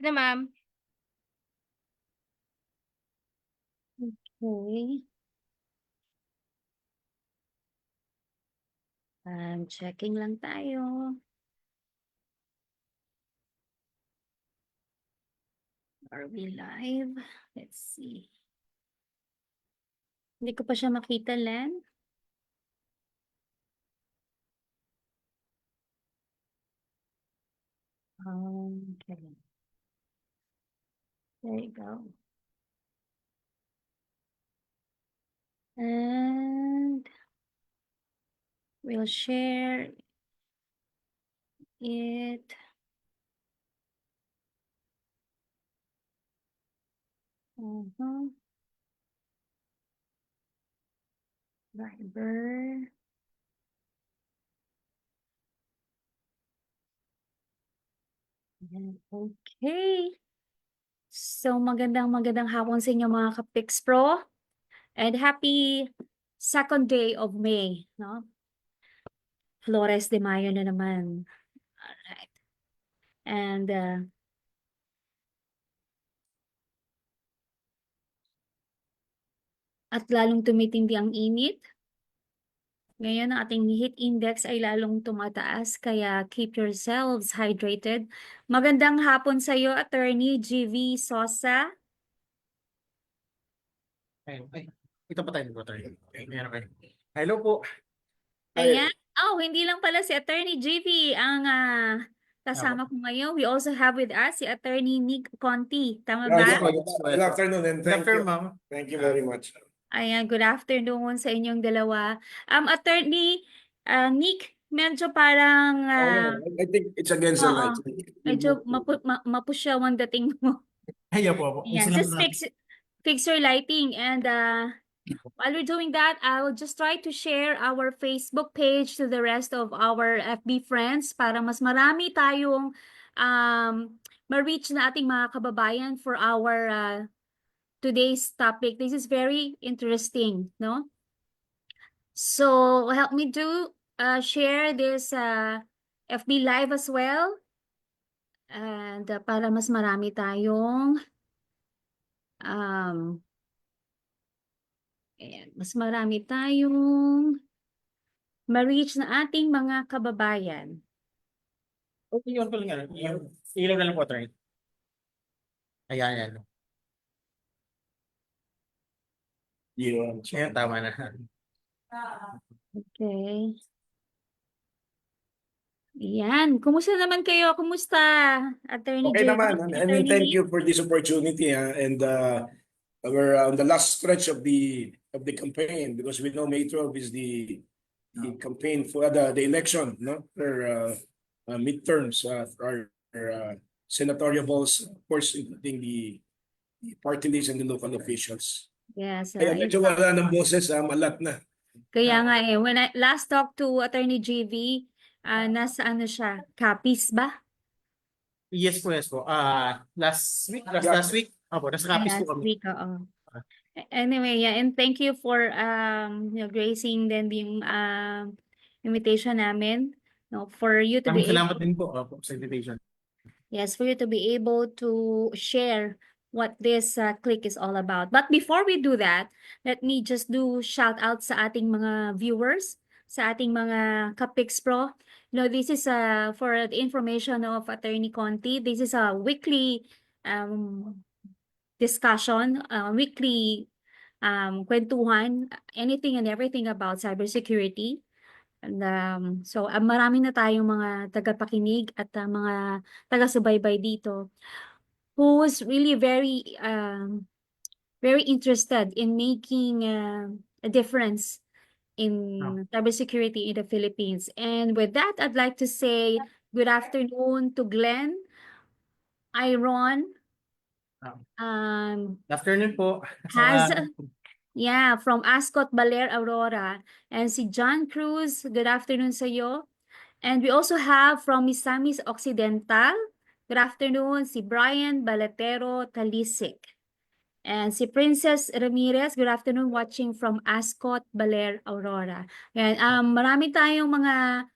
na, ma'am. Okay. Checking lang tayo. Are we live? Let's see. Hindi ko pa siya makita, Len. Okay. There you go. And we'll share it. Viber. Okay. So magandang hapon sa inyo mga ka-Pix Pro. And happy second day of May, no? Flores de Mayo na naman. Alright. And at lalong tumitindi ang init. Ngayon, ang ating heat index ay lalong tumataas, kaya keep yourselves hydrated. Magandang hapon sa iyo, Attorney GV Sosa. Ay, ito pa tayo tayo. Hello po. Ayan. Oh, hindi lang pala si Attorney GV ang kasama ko ngayon. We also have with us si Attorney Nick Conti. Tama ba? Good afternoon and thank you. ma'am. Thank you very much. Ayan, good afternoon sa inyong dalawa. Attorney Nick, medyo parang I think it's against the oo, light. medyo mapusyaw ang dating mo. Ayaw po. Ayan, just fix your lighting. And while we're doing that, I will just try to share our Facebook page to the rest of our FB friends para mas marami tayong ma-reach na ating mga kababayan for our today's topic. This is very interesting, no? So help me to share this FB Live as well. And para mas marami tayong mas marami tayong ma-reach na ating mga kababayan. Okay, yun po lang. Ilaw na lang po, Attorney. Ayan. Yun. Ayan, tama na. Okay. Yan. Kumusta naman kayo? Kumusta, Attorney Okay Jay? naman. And then thank you for this opportunity. And we're on the last stretch of the campaign because we know May 12 is the campaign for the election, no? For midterms for our senatorial balls, of course, including the party lists and the local officials. Yes. Kaya medyo wala ng boses, malat na. Kaya nga when I last talked to Attorney JV, nasa ano siya, Capiz ba? Yes po. Last week. Opo, nasa copies po Last kami. week, oo. Anyway, yeah, and thank you for gracing then yung invitation namin, no, for you to be Salamat din po sa invitation. yes, for you to be able to share what this click is all about. But before we do that, let me just do shout out sa ating mga viewers, sa ating mga ka-Pix Pro. You know, this is for the information of Attorney Conti. This is a weekly discussion, weekly kwentuhan, anything and everything about cybersecurity. And so marami na tayong mga tagapakinig at mga taga-subaybay dito who's really very interested in making a difference in cybersecurity in the Philippines. And with that, I'd like to say good afternoon to Glenn, Iron, Good afternoon po. from Ascot Baler Aurora, and si John Cruz, good afternoon sa iyo. And we also have from Misamis Occidental, good afternoon, si Brian Balatero Talisik. And si Princess Ramirez, good afternoon, watching from Ascot Baler Aurora. Yan, marami tayong mga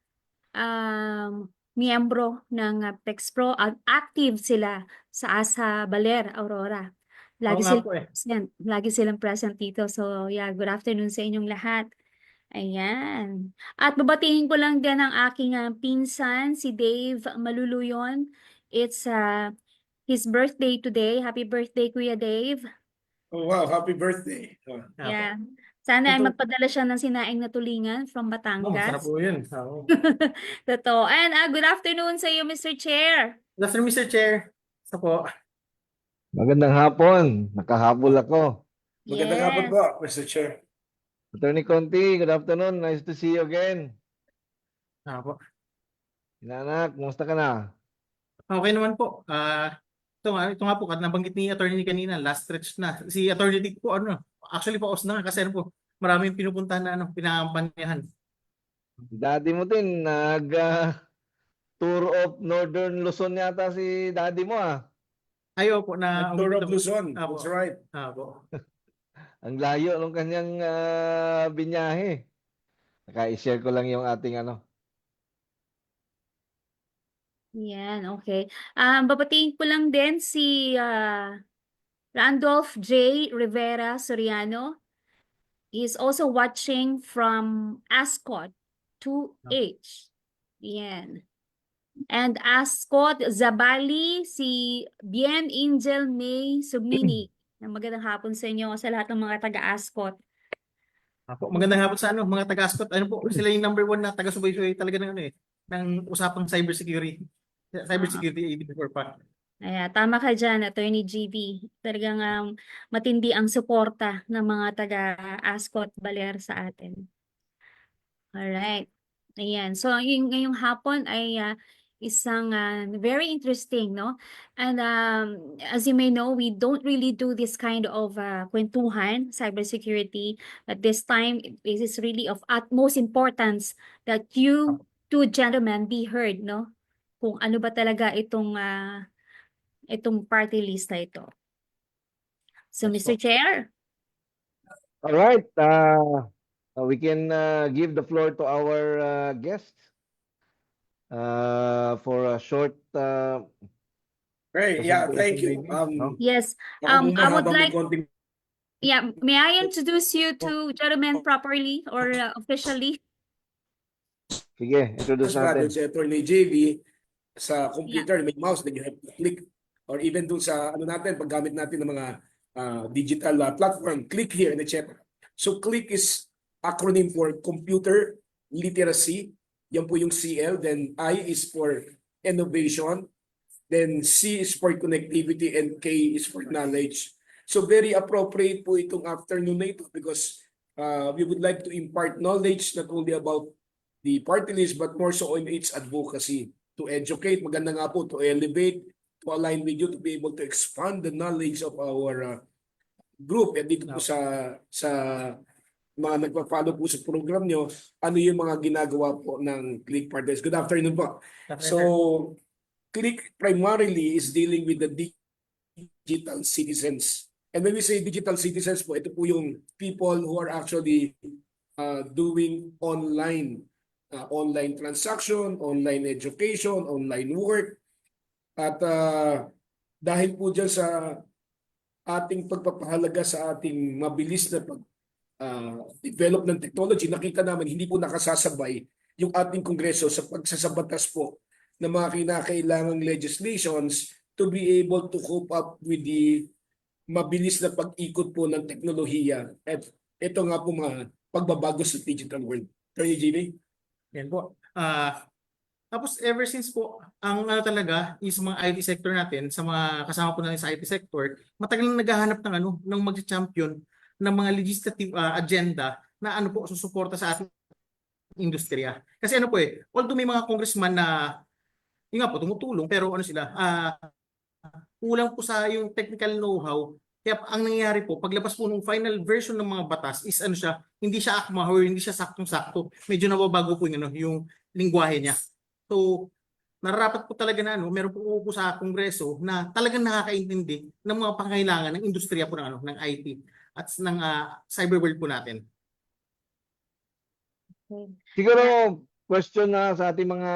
miyembro ng PexPro at active sila sa ASA Baler, Aurora. Oo nga po eh. Lagi silang present dito. So, yeah, good afternoon sa inyong lahat. Ayan. At babatiin ko lang din ang aking pinsan, si Dave Maluluyon. It's his birthday today. Happy birthday, Kuya Dave. Oh, wow, happy birthday. Nga po. Yeah. Sana ay Ito. magpadala siya ng sinaing na tulingan from Masarap Batangas. po yun. Oo. Totoo. And good afternoon sa iyo, Mr. Chair. Good afternoon, Mr. Chair. Isa po. Magandang hapon. Nakahabol ako. Magandang hapon Yes. po, Mr. Chair. Attorney Conti, good afternoon. Nice to see you again. Nga po. Inanak, kumusta ka na? Okay naman po. Ito nga po, nabanggit ni attorney kanina, last stretch na. Si attorney Dick po, actually paos na nga kasi po, maraming pinupuntahan na pinakampanyahan. Daddy mo din, tour of Northern Luzon yata si daddy mo ah. Ayo po na Tour of Luzon, Apo. that's right. Po. Ang layo ng kanyang binyahe. Naka-share ko lang yung ating Yan, okay. Babatiin ko lang din si Randolph J. Rivera Soriano. He is also watching from Ascot 2H. Yan. And Ascot Zabali, si Bien Angel May Submini. Magandang hapon sa inyo sa lahat ng mga taga-Ascot. Apo, magandang hapon sa mga taga-Ascot. Po, sila yung number 1 na taga-subaybay talaga ng ng usapang cybersecurity. Cybersecurity before pa. Ayan, tama ka dyan, Attorney GB. Talagang matindi ang suporta ng mga taga-Ascot Baler sa atin. Alright. Ayan. So, ngayong hapon ay isang very interesting, no? And as you may know, we don't really do this kind of kwentuhan, cybersecurity. But this time, this is really of utmost importance that you two gentlemen be heard, no? Kung ano ba talaga itong party list na ito. So, Yes, Mr. Chair? All right. We can give the floor to our guest for a short Hey, yeah, thank you. presentation maybe, no? Yes. Ako muna I would habang may like, konting yeah, may I introduce you to gentlemen properly or officially? Sige, introduce brother natin. si Attorney JV sa computer, may mouse that you have to click, or even dun sa natin, paggamit natin ng mga digital platform, click here and etc. So click is acronym for computer literacy. Yan po yung CL. Then I is for innovation. Then C is for connectivity and K is for knowledge. So very appropriate po itong afternoon na ito because we would like to impart knowledge not only about the party list but more so on its advocacy. To educate, maganda nga po, to elevate, to align with you, to be able to expand the knowledge of our group. And dito po sa mga nagpa-follow po sa program nyo, ano yung mga ginagawa po ng Click Parties. Good afternoon po. So, Click primarily is dealing with the digital citizens. And when we say digital citizens po, ito po yung people who are actually doing online transaction, online education, online work. At dahil po dyan sa ating pagpapahalaga sa ating mabilis na develop ng technology, nakita namin hindi po nakasasabay yung ating Kongreso sa pagsasabatas po ng mga kinakailangang legislations to be able to cope up with the mabilis na pag-ikot po ng teknolohiya. At ito nga po mga pagbabago sa digital world. Attorney JV? Yan po. Tapos ever since po, ang talaga is mga IT sector natin, sa mga kasama po natin sa IT sector, matagal na naghahanap ng mag-champion ng mga legislative agenda na po susuporta sa ating industriya. Kasi although may mga congressman na yung nga po tumutulong, pero sila, kulang po sa yung technical know-how. Kaya ang nangyayari po, paglabas po ng final version ng mga batas is hindi siya akma or hindi siya saktong-sakto. Medyo nababago po yung lingwahe niya. So, nararapat po talaga na meron po sa Kongreso na talagang nakakaintindi ng mga pangangailangan ng industriya po ng IT at ng cyber world po natin. Siguro question na sa ating mga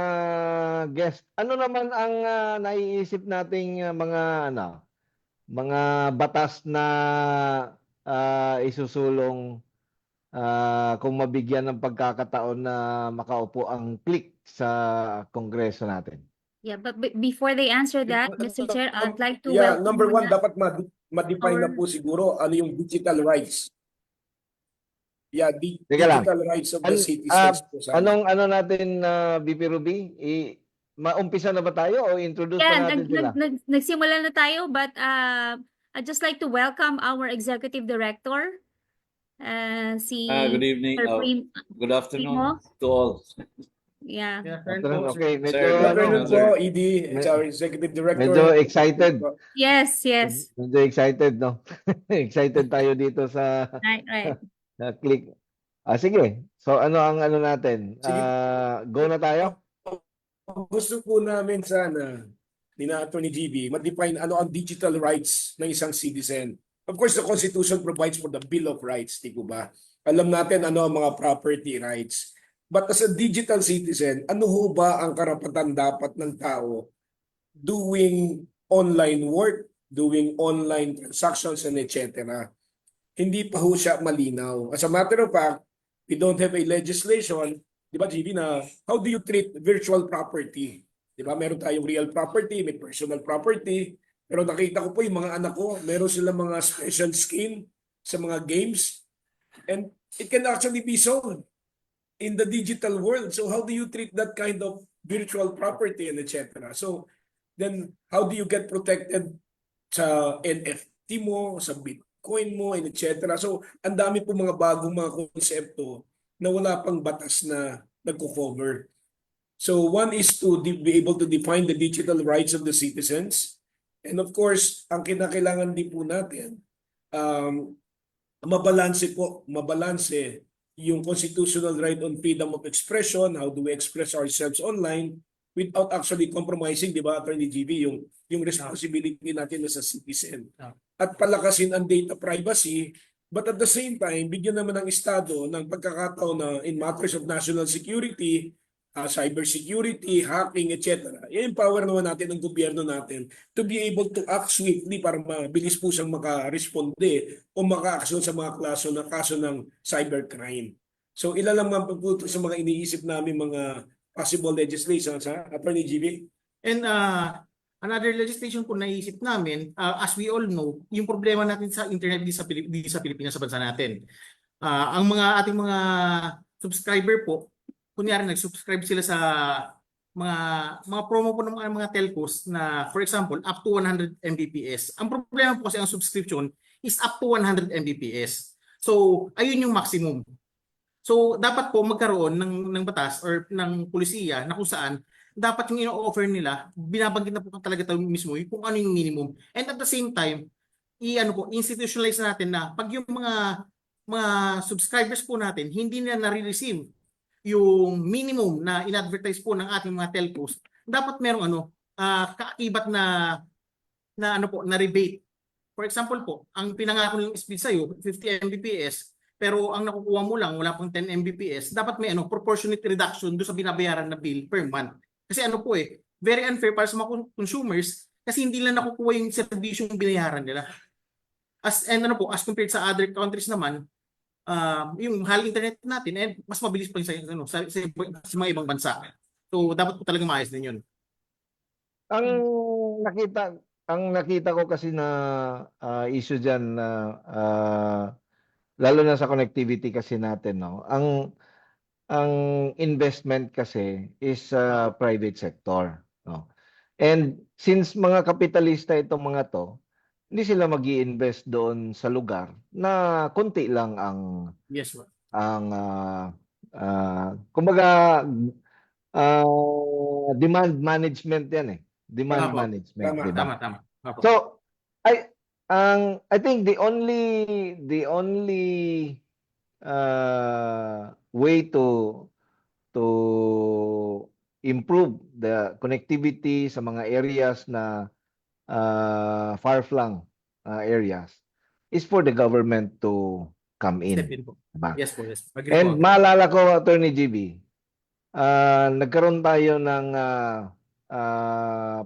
guest. Ano naman ang naiisip nating mga batas na isusulong kung mabigyan ng pagkakataon na makaupo ang click sa Kongreso natin? Yeah, but before they answer that, Mr. Chair, I'd like to Yeah, welcome number one, muna dapat ma-define na our- po siguro ano yung digital rights. Yeah, Teka lang. digital rights of the citizens po sana. Anong natin, VP Ruby? Maumpisa na ba tayo o introduce Yeah, pa natin sila? nagsimula na tayo, but I'd just like to welcome our Executive Director, si Good evening. Sir Prim. Good afternoon Primo. to all. Yeah. Yeah, Okay, medyo, Sir, Good afternoon ano, po, sir. ED, it's our executive director. medyo excited. Yes, yes. Medyo excited, no? Excited tayo dito sa Right. click. Sige. So ano ang natin? Sige. Go na tayo? Gusto po namin sana ni Attorney GB ma-define ano ang digital rights ng isang citizen. Of course, the Constitution provides for the Bill of Rights, di ko ba? Alam natin ano ang mga property rights. But as a digital citizen, ano ho ba ang karapatan dapat ng tao doing online work, doing online transactions, and etc.? Hindi pa ho siya malinaw. As a matter of fact, we don't have a legislation, di ba, GB, na how do you treat virtual property? Di ba, meron tayong real property, may personal property, pero nakita ko po yung mga anak ko, meron silang mga special skin sa mga games, and it can actually be sold in the digital world. So how do you treat that kind of virtual property and etc.? So then how do you get protected sa NFT mo, sa Bitcoin mo, and etc.? So ang dami po mga bagong mga konsepto na wala pang batas na nagko-cover. So one is to be able to define the digital rights of the citizens. And of course, ang kinakailangan din po natin, mabalanse yung constitutional right on freedom of expression, how do we express ourselves online without actually compromising, di ba, Attorney GB, yung responsibility natin as a citizen. At palakasin ang data privacy, but at the same time, bigyan naman ng Estado ng pagkakataon na in matters of national security, cybersecurity, hacking, etc. I-empower naman natin ang gobyerno natin to be able to act swiftly para mabilis po siyang makaresponde o maka-action sa mga kaso ng cybercrime. So ilan lang mga po sa mga iniisip namin mga possible legislations, Attorney GB? And another legislation po naisip namin, as we all know, yung problema natin sa internet di sa Pilipinas, sa bansa natin. Ang ating mga subscriber po, kunyari nag-subscribe sila sa mga promo po ng mga telcos na, for example, up to 100 Mbps. Ang problema po kasi ang subscription is up to 100 Mbps. So, ayun yung maximum. So, dapat po magkaroon ng batas or ng pulisiya na kung saan dapat yung ino-offer nila, binabanggit na po talaga tayo mismo kung ano yung minimum. And at the same time, institutionalize natin na pag yung mga subscribers po natin hindi na nare-receive yung minimum na in-advertise po ng ating mga telcos, dapat merong kaakibat na rebate. For example po, ang pinangako ng speed sa'yo, 50 Mbps, pero ang nakukuha mo lang, wala pang 10 Mbps, dapat may proportionate reduction doon sa binabayaran na bill per month. Kasi very unfair para sa mga consumers kasi hindi lang nakukuha yung serbisyong binayaran nila. As compared sa other countries naman, yung mahal internet natin mas mabilis pa yung sa mga ibang bansa. So dapat po talaga maayos din yun. Ang nakita ko kasi na issue diyan na lalo na sa connectivity kasi natin, no. Ang investment kasi is private sector, no. And since mga kapitalista itong mga to, hindi sila mag-i-invest doon sa lugar na konti lang ang Yes, sir. kumbaga demand management yan demand Tama. management, di ba? Tama. So I think the only way to improve the connectivity sa mga areas na far-flung areas is for the government to come Step in. in po. Diba? Yes po, yes. Agree And po. maalala ko, Attorney GB, nagkaroon tayo ng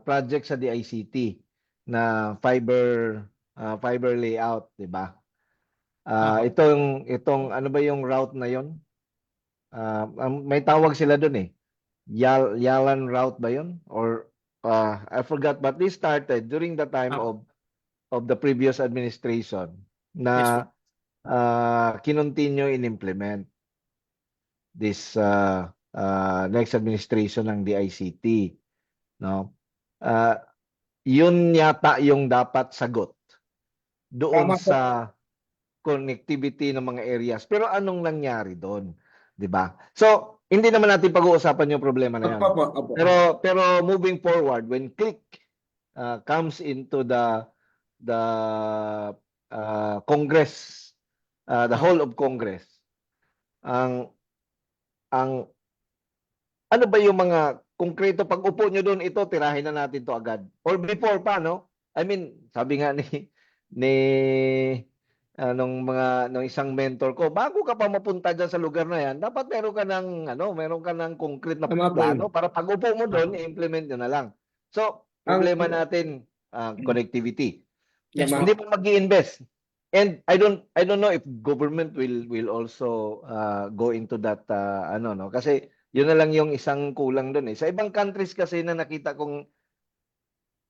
project sa DICT na fiber layout, 'di ba? Itong ano ba yung route na yon? May tawag sila doon eh. Yalan route ba yon? Or I forgot, but this started during the time Apo. of the previous administration Yes, na po. kinontinue in-implement this next administration ng DICT, no? Yun yata yung dapat sagot doon Tama po. sa connectivity ng mga areas. Pero anong nangyari doon, 'di ba? So, hindi naman natin pag-uusapan yung problema na 'yan. Opo. Pero moving forward, when click comes into the Congress, the whole of Congress, ang ano ba yung mga konkreto pag upo nyo doon, ito tirahin na natin to agad or before pa, no? I mean, sabi nga ni nung isang mentor ko, bago ka pa mapunta diyan sa lugar na 'yan, dapat meron ka ng concrete na Tama po plano yun. para pag upo mo doon, i-implement nyo na lang. So, problema natin connectivity. Yes, Tama. Hindi pa mag-i-invest. And I don't know if government will also go into that no, kasi yun na lang yung isang kulang doon eh. Sa ibang countries kasi na nakita kong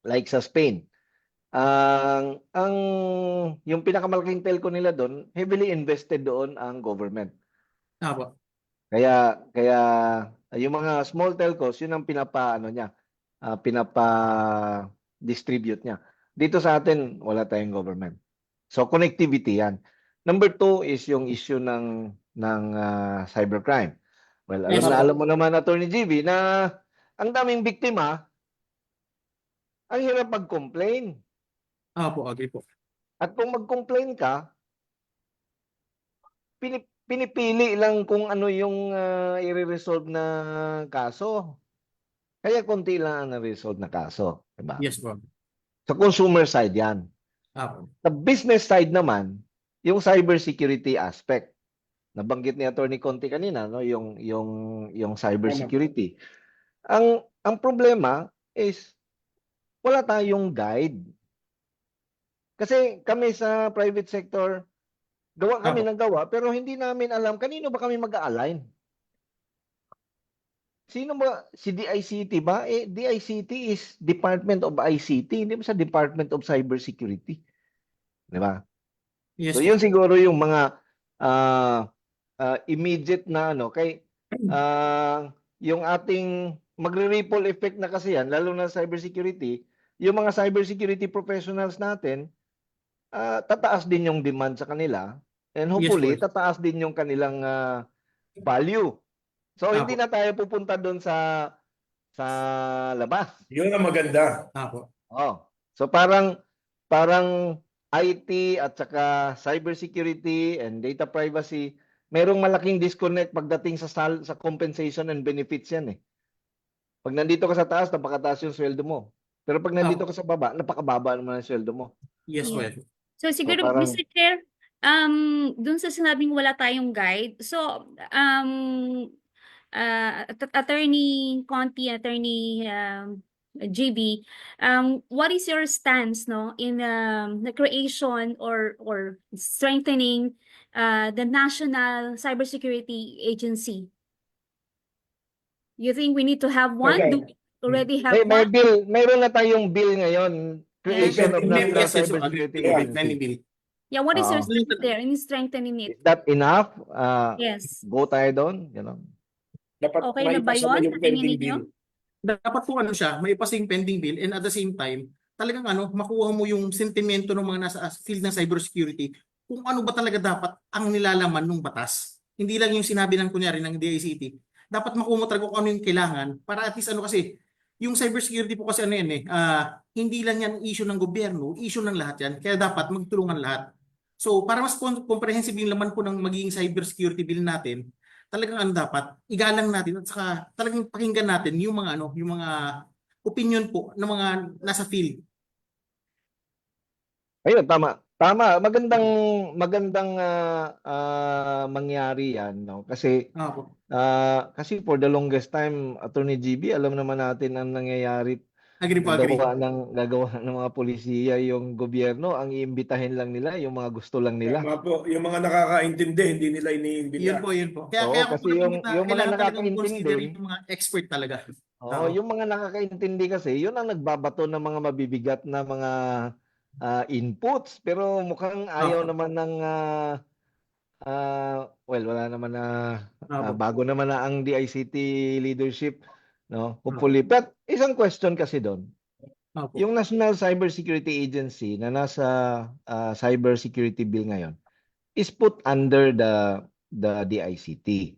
like sa Spain, ang yung pinakamalaking telco nila doon, heavily invested doon ang government. Apo. Kaya yung mga small telcos, yun ang pinapa-distribute niya. Dito sa atin, wala tayong government. So connectivity 'yan. Number 2 is yung issue ng cybercrime. Well, Yes, po. alam mo naman, Attorney GB, na ang daming biktima, ang hirap mag-complain. Apo, agree po. At kung mag-complain ka, pinipili lang kung ano yung i-resolve na kaso. Kaya konti lang ang na-resolve na kaso, diba? Yes, po. Sa consumer side 'yan. Apo. Sa business side naman, yung cybersecurity aspect. Nabanggit ni Attorney Conti kanina, no, yung cybersecurity. Ang problema is wala tayong guide. Kasi kami sa private sector, gawa kami ng gawa, pero hindi namin alam kanino ba kami mag-a-align. Sino ba? Si DICT ba? DICT is Department of ICT, hindi ba sa Department of Cybersecurity? Di ba? Yes, So po. yun siguro yung mga immediate na yung ating magre-ripple effect na kasi yan, lalo na cybersecurity, yung mga cybersecurity professionals natin, tataas din yung demand sa kanila and hopefully Yes, po. tataas din yung kanilang value. So hindi Apo. na tayo pupunta doon sa labas. Yun ang maganda. Apo. Oh. So parang IT at saka cybersecurity and data privacy, merong malaking disconnect pagdating sa compensation and benefits yan eh. Pag nandito ka sa taas, napakataas yung sweldo mo. Pero pag nandito ka sa baba, napakababa naman ang sweldo mo. Yes, po. Yeah. So siguro, parang- Mr. Chair, dun sa sinabing wala tayong guide, so Attorney Conti, Attorney GB, what is your stance in the creation or strengthening the National Cybersecurity Agency? You think we need to have one? Okay. Do we already have May one? bill, mayroon na tayong bill ngayon, creation of Yes, National Yes, yes, po. Cybersecurity Yeah. Agency. Yeah, what is your Oo. stance there in strengthening it? Is that enough? Yes. Go tayo doon, Dapat Okay na ba maipasa yun? yung Sa tingin pending ninyo? bill. Dapat po siya, may passing pending bill and at the same time, talagang makuha mo yung sentimento ng mga nasa field ng cybersecurity kung ano ba talaga dapat ang nilalaman ng batas. Hindi lang yung sinabi ng kunyari ng DICT. Dapat makuha mo talaga kung ano yung kailangan para at least kasi yung cybersecurity po kasi hindi lang yan issue ng gobyerno, issue ng lahat yan. Kaya dapat magtulungan lahat. So para mas comprehensive yung laman po ng magiging cybersecurity bill natin, talagang dapat igalang natin at saka talagang pakinggan natin yung mga opinion po ng mga nasa field. Ayun, tama. Tama, magandang mangyari 'yan, no? Kasi Opo. kasi for the longest time, Attorney GB, alam naman natin ang nangyayari. Agree po, agree. Gagawa ng mga pulisiya yung gobyerno, ang iimbitahin lang nila yung mga gusto lang nila. Tama po, yung mga nakakaintindi, hindi nila iniimbita. Yun po, yun po. Kaya Oo, kaya ko kasi po nabanggit na yung mga kailangan talagang nakakaintindi, considerin yung mga expert talaga. oo, Oo. yung mga nakakaintindi kasi, yun ang nagbabato ng mga mabibigat na mga inputs. Pero mukhang ayaw Opo. naman ng well, wala naman na Opo. bago naman na ang DICT leadership, no? Opo. Hopefully. But isang question kasi doon. Opo. Yung National Cybersecurity Agency na nasa Cybersecurity Bill ngayon is put under the DICT.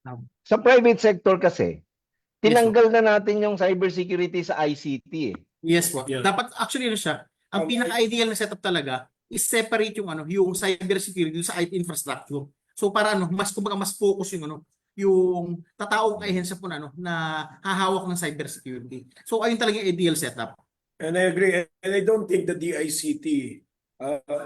Opo. Sa private sector kasi, Yes po. tinanggal na natin yung cybersecurity sa ICT eh. Yes po. Yeah. Dapat actually ano siya, ang pinaka-ideal na setup talaga is separate yung yung cybersecurity sa IT infrastructure. So para kumbaga mas focus yung tataong ahensya po na hahawak ng cybersecurity. So ayun talaga yung ideal setup. And I agree. And I don't think the DICT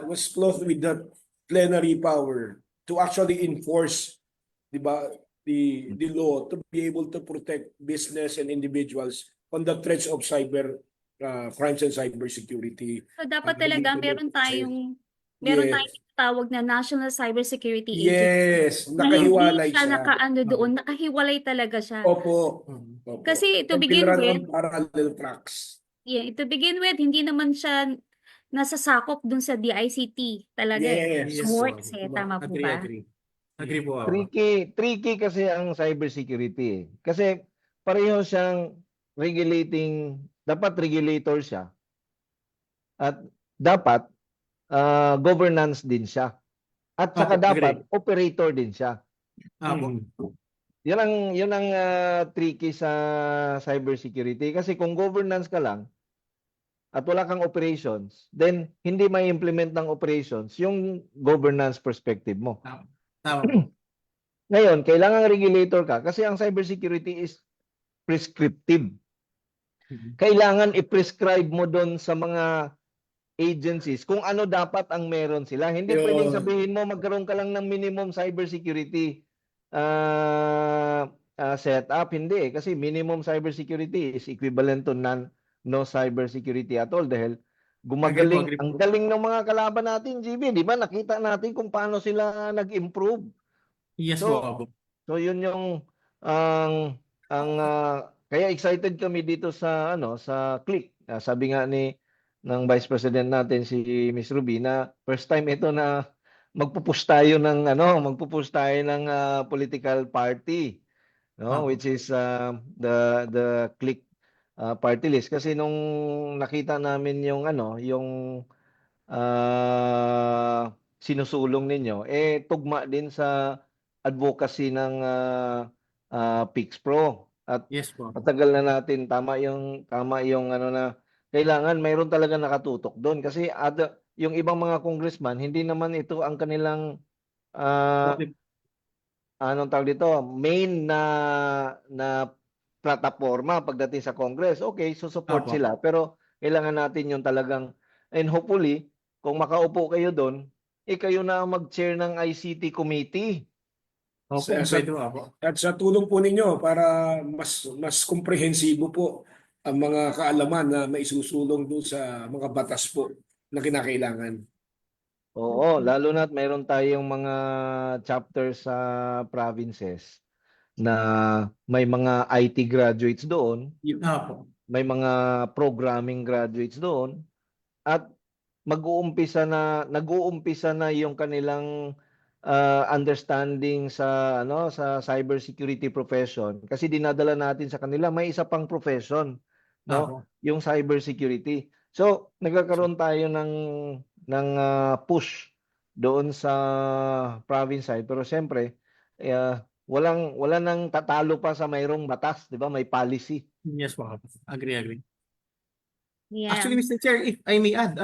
was clothed with that plenary power to actually enforce, di ba, the law to be able to protect business and individuals on the threats of cyber crimes and cybersecurity. So dapat Ang talaga naging meron Yes. tayong tawag na National Cybersecurity Agency. Yes, Na nakahiwalay hindi siya siya. nakaano doon, nakahiwalay talaga siya. Opo. Opo. Kasi to And begin will run with, on parallel tracks. hindi naman siya nasasakop dun sa DICT talaga eh. Yes. Sports eh, Diba? tama po Agree, ba? agree. Agree po ako. Tricky kasi ang cybersecurity eh. Kasi pareho siyang dapat regulator siya. At dapat governance din siya. At saka Opo, dapat agree. operator din siya. Opo. Yun ang tricky sa cybersecurity kasi kung governance ka lang at wala kang operations, then hindi may implement ng operations yung governance perspective mo. Tama po. Ngayon, kailangan regulator ka kasi ang cybersecurity is prescriptive. Kailangan i-prescribe mo doon sa mga agencies kung ano dapat ang meron sila. Hindi Yun. pwedeng sabihin mo magkaroon ka lang ng minimum cybersecurity setup. Hindi kasi minimum cybersecurity is equivalent to no cybersecurity at all dahil gumagaling. Agree po. Ang galing ng mga kalaban natin, GB. Di ba? Nakita natin kung paano sila nag-improve. Yes So, po. So yun yung kaya excited kami dito sa sa Click. Sabi nga ng Vice President natin si Miss Ruby na first time ito na magpupush tayo ng political party, no, which is the Click party list kasi nung nakita namin yung sinusulong ninyo tugma din sa advocacy ng PIX Pro at Yes po. matagal na natin tama yung na kailangan mayroon talaga nakatutok doon kasi yung ibang mga congressman hindi naman ito ang kanilang anong tawag dito main na plataforma pagdating sa Congress. Okay, support Opo. sila pero kailangan natin yung talagang and hopefully kung makaupo kayo doon kayo na ang mag-chair ng ICT committee. Opo, pwede po. At sa tulong po ninyo para mas komprehensibo po ang mga kaalaman na maisusulong doon sa mga batas po na kinakailangan. Oo, lalo na't mayroon tayong mga chapters sa provinces na may mga IT graduates doon, Opo. may mga programming graduates doon at nag-uumpisa na yung kanilang understanding sa sa cybersecurity profession kasi dinadala natin sa kanila may isa pang profession, no, Opo. yung cybersecurity. So nagkakaroon tayo ng push doon sa province side pero siyempre wala nang tatalo pa sa mayroong batas, 'di ba? May policy. Yes po. Agree. Yeah. Actually, Mr. Chair, if I may add,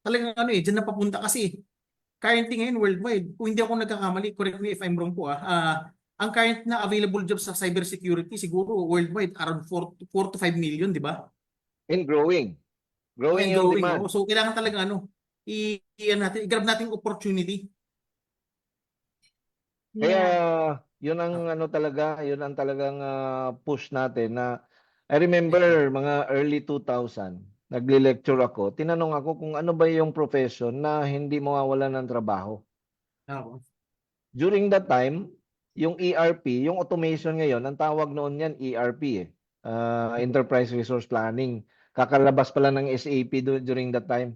talagang dyan na papunta kasi currently ngayon worldwide, kung hindi ako nagkakamali, correct me if I'm wrong po, ang current na available jobs sa cybersecurity siguro worldwide around 4 to 5 million, di ba? And growing. Growing yung demand. So kailangan talaga i-grab natin yung opportunity. Kaya Yeah. yun ang ano talaga, yun ang talagang push natin na I remember mga early 2000, nagle-lecture ako, tinanong ako kung ano ba yung profession na hindi mawawalan ng trabaho. Opo. During that time, yung ERP, yung automation ngayon, ang tawag noon yan ERP Enterprise Resource Planning. Kakalabas pala ng SAP during that time.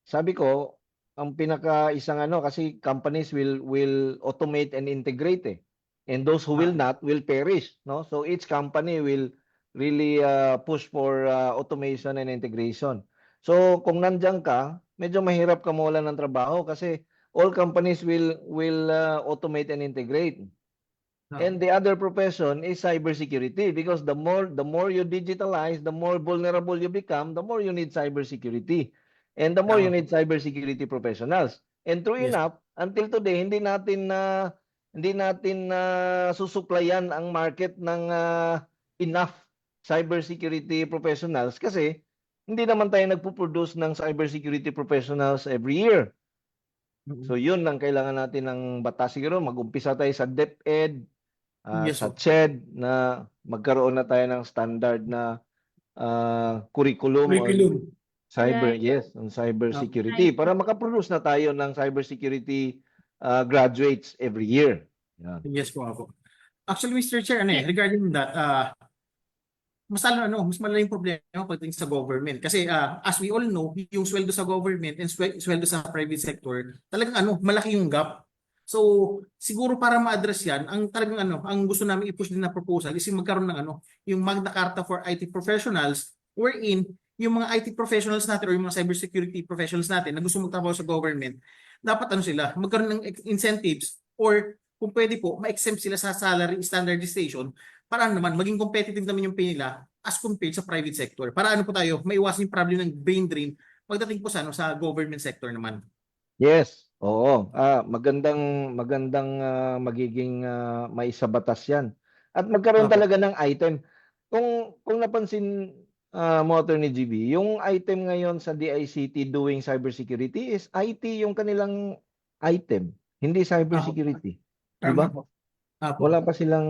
Sabi ko, ang pinaka isang ano kasi companies will automate and integrate eh. And those who will not will perish, no? So each company will really push for automation and integration. So kung nandiyan ka, medyo mahirap ka mawalan ng trabaho kasi all companies will automate and integrate. And the other profession is cybersecurity because the more you digitalize, the more vulnerable you become, the more you need cybersecurity. And the more you need cybersecurity professionals. And true Yes. enough, until today, hindi natin susuplayan ang market ng enough cybersecurity professionals kasi hindi naman tayo nagpo-produce ng cybersecurity professionals every year. So yun ang kailangan natin ng batas. Siguro mag-umpisa tayo sa DepEd, Yes, sa po. CHED na magkaroon na tayo ng standard na curriculum on Curriculum. cyber, Right. yes, on cybersecurity para makaproduce na tayo ng cybersecurity graduates every year. Yan. Yes po ako. Actually, Mr. Chair, regarding that, mas malaking problema pagdating sa government. Kasi as we all know, yung sweldo sa government and sweldo sa private sector, talagang malaki yung gap. So, siguro para ma-address yan, ang talagang ang gusto namin i-push din na proposal is yung magkaroon ng yung Magna Carta for IT professionals wherein yung mga IT professionals natin or yung mga cybersecurity professionals natin na gusto magtrabaho sa government, dapat sila, magkaroon ng incentives or kung pwede po, ma-exempt sila sa salary standardization para naman maging competitive naman yung pay nila as compared sa private sector. Para po tayo, maiwasan yung problem ng brain drain pagdating po sa government sector naman. Yes, oo. Magandang magiging maisabatas 'yan. At magkaroon Opo. talaga ng item. Kung napansin mo Attorney GB, yung item ngayon sa DICT doing cybersecurity is IT yung kanilang item, hindi cybersecurity. Di Tama ba? po. Opo. Wala pa silang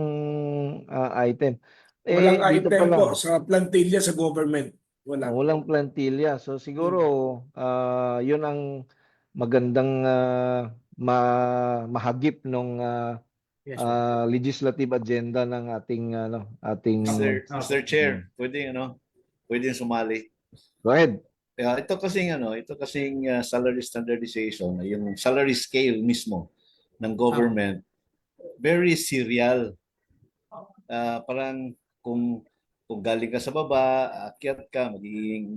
item. Walang Dito item pa po lang. sa plantilla sa government. Wala. Walang plantilla. So siguro yun ang magandang mahagip nung Yes, po. legislative agenda ng ating Mr. Chair, pwedeng sumali. Go ahead. Ito kasing salary standardization, yung salary scale mismo ng government, very serial. Parang kung galing ka sa baba, akyat ka, magiging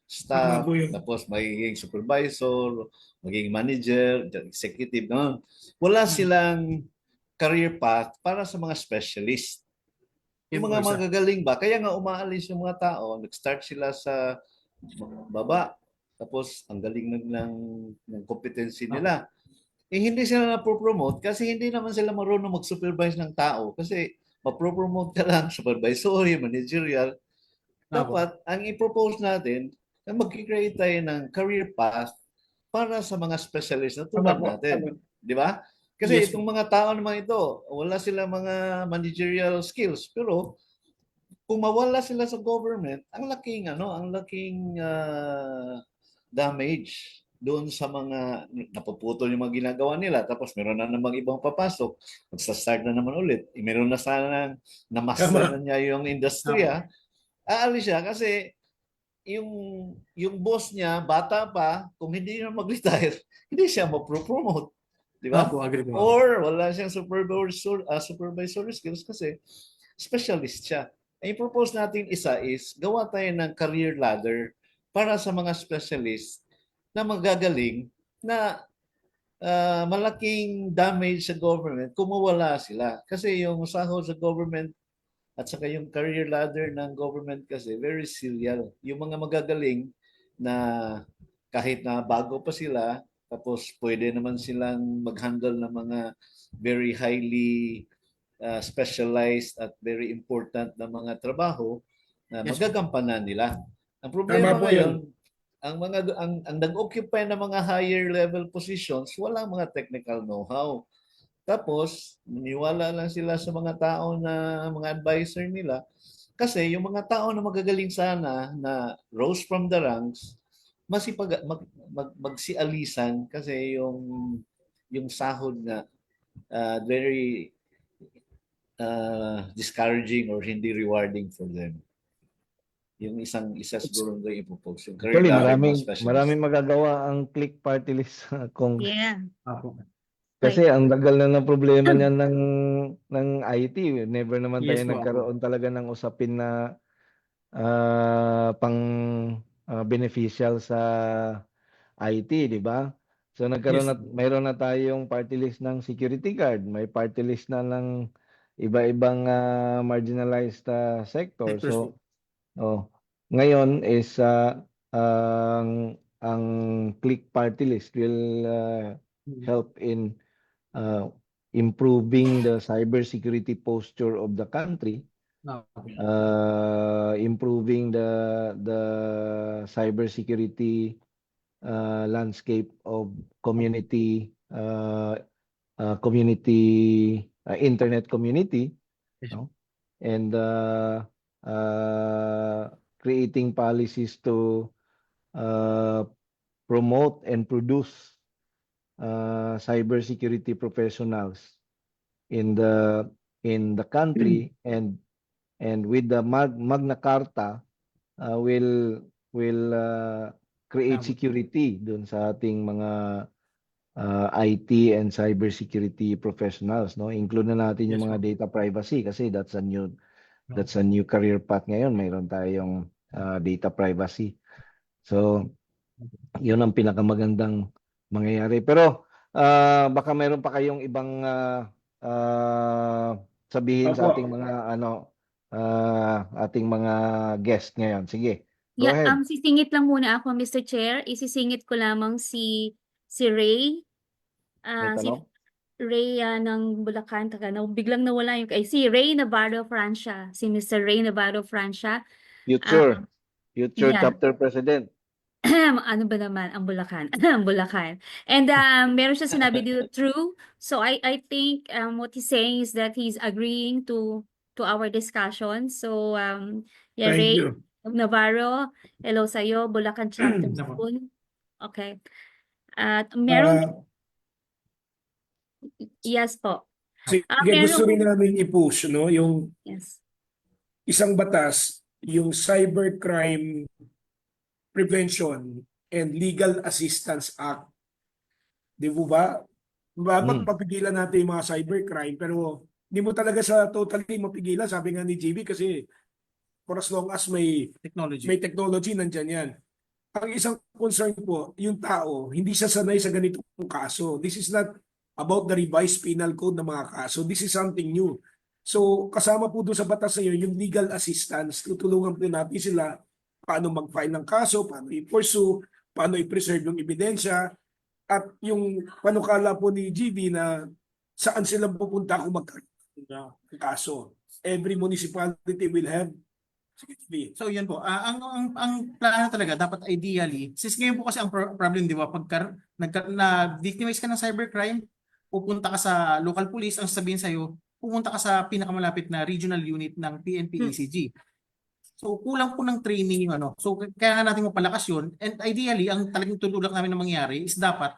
staff, tapos magiging supervisor, magiging manager, executive, no? Wala silang career path para sa mga specialist. Yung mga magagaling ba? Kaya nga umaalis yung mga tao, nag-start sila sa baba, tapos ang galing ng competency nila. Hindi sila na-promote kasi hindi naman sila marunong mag-supervise ng tao kasi ma-promote ka lang, supervisory, managerial. Dapat, ang i-propose natin, na mag-create tayo ng career path para sa mga specialist na tulad natin. Di ba? Kasi itong mga tao naman ito, wala sila mga managerial skills. Pero, kung mawala sila sa government, ang laking damage doon sa mga napuputol yung mga ginagawa nila, tapos meron na namang ibang papasok, magsa-start na naman ulit. Meron na sana na-master na niya yung industriya, aalis siya kasi yung boss niya, bata pa, kung hindi na mag-retire, hindi siya ma-promote. Di ba? Or wala siyang supervisory skills kasi specialist siya. Ang i-propose natin isa is gawa tayo ng career ladder para sa mga specialist na magagaling na malaking damage sa government kung mawala sila. Kasi yung sahod sa government at saka yung career ladder ng government kasi very serial. Yung mga magagaling na kahit na bago pa sila, tapos pwede naman silang mag-handle ng mga very highly specialized at very important na mga trabaho na magagampanan nila. Ang problema ngayon, ang nag-occupy ng mga higher level positions, walang mga technical know-how. Tapos, niwala lang sila sa mga tao na mga advisor nila. Kasi yung mga tao na magagaling sana na rose from the ranks, magsialisan kasi yung sahod na very discouraging or hindi rewarding for them. Yung isa siguro na ipopose. Yung career Actually, development maraming specialist. magagawa ang Click Party List kung Yeah. Apo. kasi ang tagal na ng problema niyan ng IT. Never naman tayo Yes po, nagkaroon talaga ng usapin na pang beneficial sa IT, di ba? So nagkaroon Yes. na mayroon na tayong party list ng security guard, may party list na ng iba-ibang marginalized sector. Sectors po. So ngayon is ang Click Party List will help in improving the cybersecurity posture of the country, improving the cybersecurity landscape of community internet community, Yes. no? And creating policies to promote and produce cybersecurity professionals in the country, and with the Magna Carta will create Tama. security dun sa ating mga IT and cybersecurity professionals, no? Include na natin yung Yes, mga po. data privacy kasi that's a new career path ngayon. Mayroon tayong data privacy. So, yun ang pinakamagandang mangyayari. Pero baka mayroon pa kayong ibang sabihin sa Opo. ating mga ating mga guest ngayon. Sige. Go Yeah, ahead. sisingit lang muna ako, Mr. Chair. Isisingit ko lamang si Ray. May Si tanong? Ray ng Bulacan, biglang nawala yung si Ray Navarro Francia, si Mr. Ray Navarro Francia. Future Yeah. chapter president. Ano ba naman ang Bulacan? Ang Bulacan. And meron siya sinabi dito true. So I think what he's saying is that he's agreeing to our discussion. So yeah, Thank Ray you. Navarro, hello sa'yo, Bulacan chapter Nako. soon. Okay. At meron yes po. Sige, Meron gusto rin namin i-push, no, yung yes. isang batas, yung Cybercrime Prevention and Legal Assistance Act. Di po ba? Dapat papigilan natin yung mga cybercrime, pero hindi mo talaga sa totally mapigilan, sabi nga ni JB, kasi for as long as may technology, nandyan yan. Ang isang concern po, yung tao, hindi siya sanay sa ganitong kaso. This is not about the revised penal code ng mga kaso. This is something new. So, kasama po doon sa batas na yun, yung legal assistance. Tutulungan po natin sila paano mag-file ng kaso, paano i-pursue, paano i-preserve yung ebidensya, at yung panukala po ni GB na saan sila pupunta kung magkaroon ng kaso. Every municipality will have. So yun po, ang plano talaga dapat ideally, since ngayon po kasi ang problem, di ba, pagka na-victimize ka ng cybercrime, pupunta ka sa local police, ang sabihin sa'yo, pupunta ka sa pinakamalapit na regional unit ng PNP-ECG. So kulang po ng training yung ano. So kaya nga natin mapalakas yun, and ideally, ang talagang tulak namin na mangyari is dapat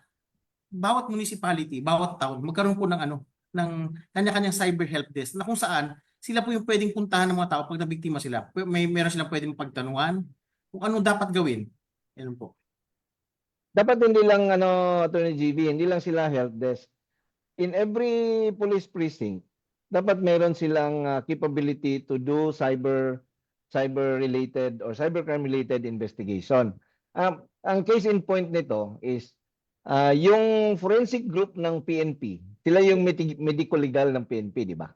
bawat municipality, bawat town, magkaroon po ng ng kanya-kanyang cyber help desk na kung saan sila po yung pwedeng puntahan ng mga tao pag nabiktima sila. Meron silang pwedeng pagtanungan kung ano dapat gawin. Yan po. Dapat hindi lang Attorney GB, hindi lang sila help desk. In every police precinct, dapat meron silang capability to do cyber related or cybercrime related investigation. Ang case in point nito is yung forensic group ng PNP, sila yung medico legal ng PNP, di ba?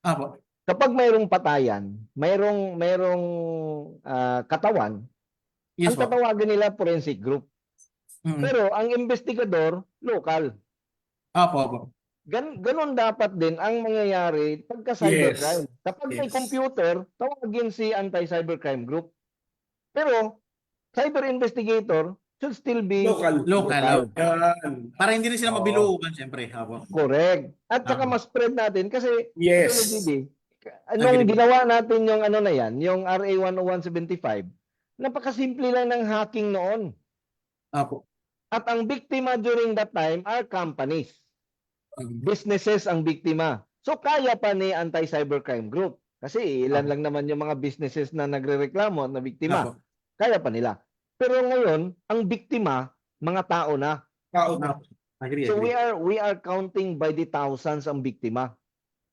Apo. Kapag mayroong patayan, mayroong katawan, Yes, ang tatawagan nila forensic group. Pero ang investigador, local. Apo. Ganon dapat din ang mangyayari pagka cybercrime. Kapag may computer, tawagin si anti-cybercrime group. Pero cyber investigator should still be Local. Local. Yan. Para hindi rin sila Oo. mabilugan, siyempre. Apo. correct. At saka Tama. mas spread natin kasi Yes. nung Agree. ginawa natin yung ano na yan, yung RA 10175, napakasimple lang ng hacking noon. Apo. At ang biktima during that time are companies. Businesses ang biktima. So kaya pa ni Anti-Cybercrime Group. Kasi ilan lang naman yung mga businesses na nagrereklamo na biktima. Apo. Kaya pa nila. Pero ngayon, ang biktima, mga tao na. Tao na. Apo. Agree, So agree. we are counting by the thousands ang biktima.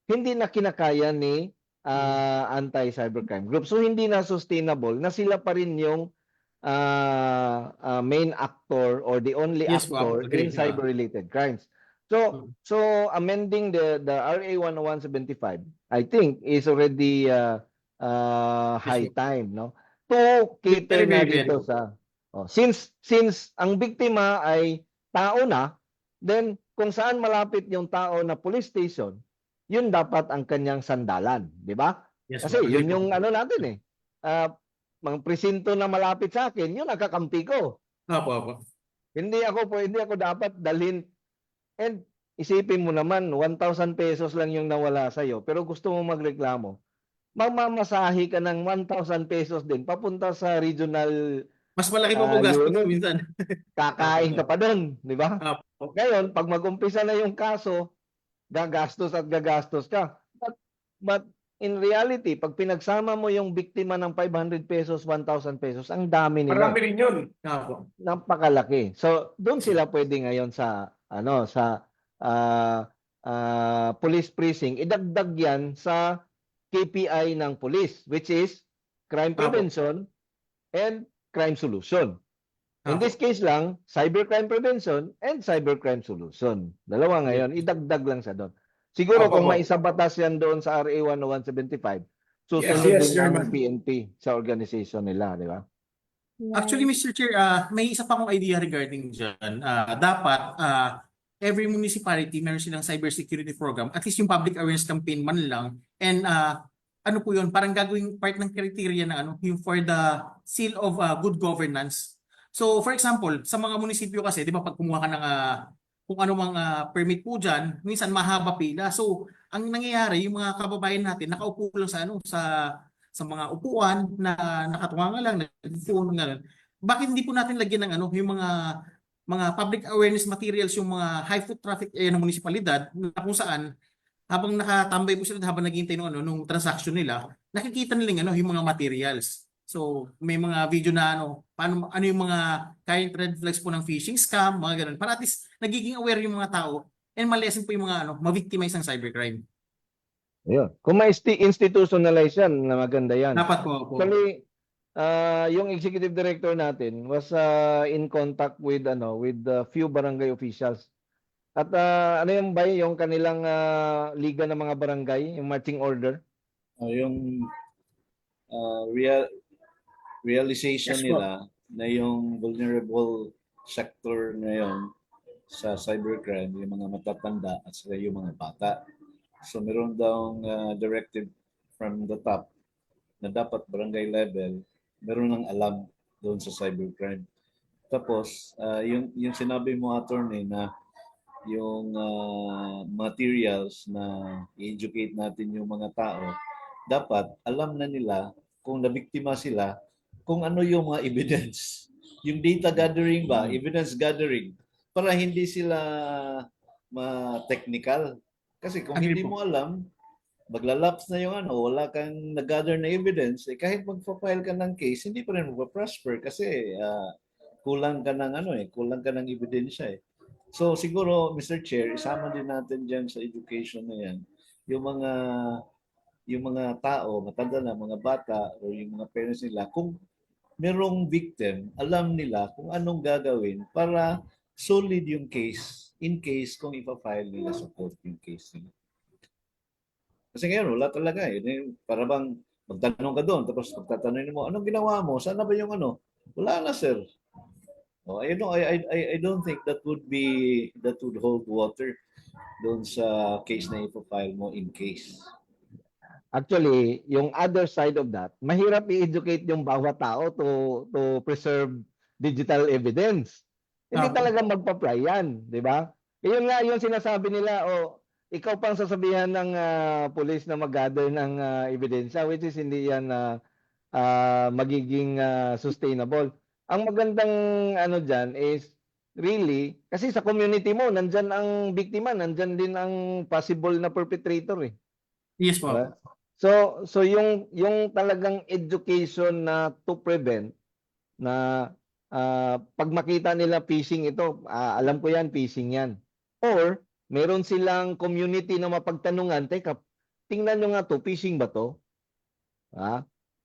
Hindi na kinakaya ni Anti-Cybercrime Group. So hindi na sustainable na sila pa rin yung main actor or the only Yes po, actor agree. in cyber-related crimes. So amending the RA 10175, I think is already high po. time, no? To cater Very, na very, dito sa since ang biktima ay tao na, then kung saan malapit yung tao na police station, yun dapat ang kanyang sandalan, di ba? Yes, Kasi po. yun Agree yung po. ano natin eh. Mga presinto na malapit sa akin, yun nakakampi ko. Apo, apo. Hindi ako dapat dalhin. And isipin mo naman, 1,000 pesos lang yung nawala sa'yo, pero gusto mo magreklamo. Mamamasahe ka ng 1,000 pesos din papunta sa regional Mas malaki pa po gastos unit. minsan. Kakain ka pa doon, di ba? Apo. Ngayon, pag mag-umpisa na yung kaso, gagastos ka. But in reality, pag pinagsama mo yung biktima ng 500 pesos, 1,000 pesos, ang dami nila. Marami rin yun. Apo. Napakalaki. So, doon sila pwede ngayon sa police precinct. Idagdag yan sa KPI ng police, which is crime Apo. prevention and crime solution. In Apo. this case lang, cybercrime prevention and cybercrime solution. Dalawa ngayon, idagdag lang sa doon. Siguro Apo, kung apo. maisabatas yan doon sa RA 10175, susunod Yes, din ang Chairman. PNP sa organization nila, di ba? Actually, Mr. Chair, may isa pa akong idea regarding dyan. Dapat, every municipality meron silang cybersecurity program, at least yung public awareness campaign man lang. And ano po yun, parang gagawing part ng criteria na yung for the seal of good governance. So for example, sa mga munisipyo kasi, di ba pag kumuha ka ng kung ano mang permit po dyan, minsan mahaba pila. So ang nangyayari, yung mga kababayan natin, nakaupo lang sa mga upuan na nakatunga lang, nag-phone nga. Bakit hindi po natin lagyan ng yung mga public awareness materials, yung mga high foot traffic area ng munisipalidad na kung saan habang nakatambay po sila habang naghihintay nung transaction nila, nakikita nila yung mga materials. So may mga video na paano yung mga current red flags po ng phishing scam, mga ganun. Para at least nagiging aware yung mga tao and malesen po yung mga ma-victimize ng cybercrime. Ayun. Kung may institutionalize yan, na maganda yan. Dapat po. Actually, yung executive director natin was in contact with a few barangay officials. At ano yung ba yung kanilang liga ng mga barangay, yung marching order? Yung realization Yes, po. nila na yung vulnerable sector ngayon sa cybercrime, yung mga matatanda at saka yung mga bata. So meron daw directive from the top na dapat barangay level meron ng alam doon sa cybercrime. Tapos yung sinabi mo, attorney, na yung materials na i-educate natin yung mga tao, dapat alam na nila kung nabiktima sila, kung ano yung mga evidence. Yung data gathering ba, evidence gathering, para hindi sila ma-technical. Kasi kung hindi mo alam, maglalaps na yung wala kang nag-gather na evidence, kahit magpa-file ka ng case, hindi pa rin magpa-prosper kasi kulang ka ng kulang ka ng ebidensya eh. So siguro, Mr. Chair, isama din natin dyan sa education na yan, yung mga tao, matanda na, mga bata, o yung mga parents nila, kung merong victim, alam nila kung anong gagawin para solid yung case, in case kung ipa-file nila sa court yung case nila. Kasi ngayon, wala talaga eh. Para bang magtanong ka doon, tapos magtatanong mo, anong ginawa mo? Saan na ba yung Wala na, sir. I don't think that would hold water doon sa case na ipa-file mo in case. actually, yung other side of that, mahirap i-educate yung bawat tao to preserve digital evidence. Hindi Apo. talaga magpa-apply yan, di ba? Yun nga yung sinasabi nila, ikaw pang sasabihan ng police na mag-gather ng ebidensya, which is hindi yan magiging sustainable. Ang magandang ano dyan is really, kasi sa community mo, nandyan ang biktima, nandyan din ang possible na perpetrator eh. Yes po. Diba? So yung talagang education na to prevent na pag makita nila phishing ito, alam ko yan, phishing yan. Or meron silang community na mapagtanungan, teka, tingnan nyo nga to, phishing ba to?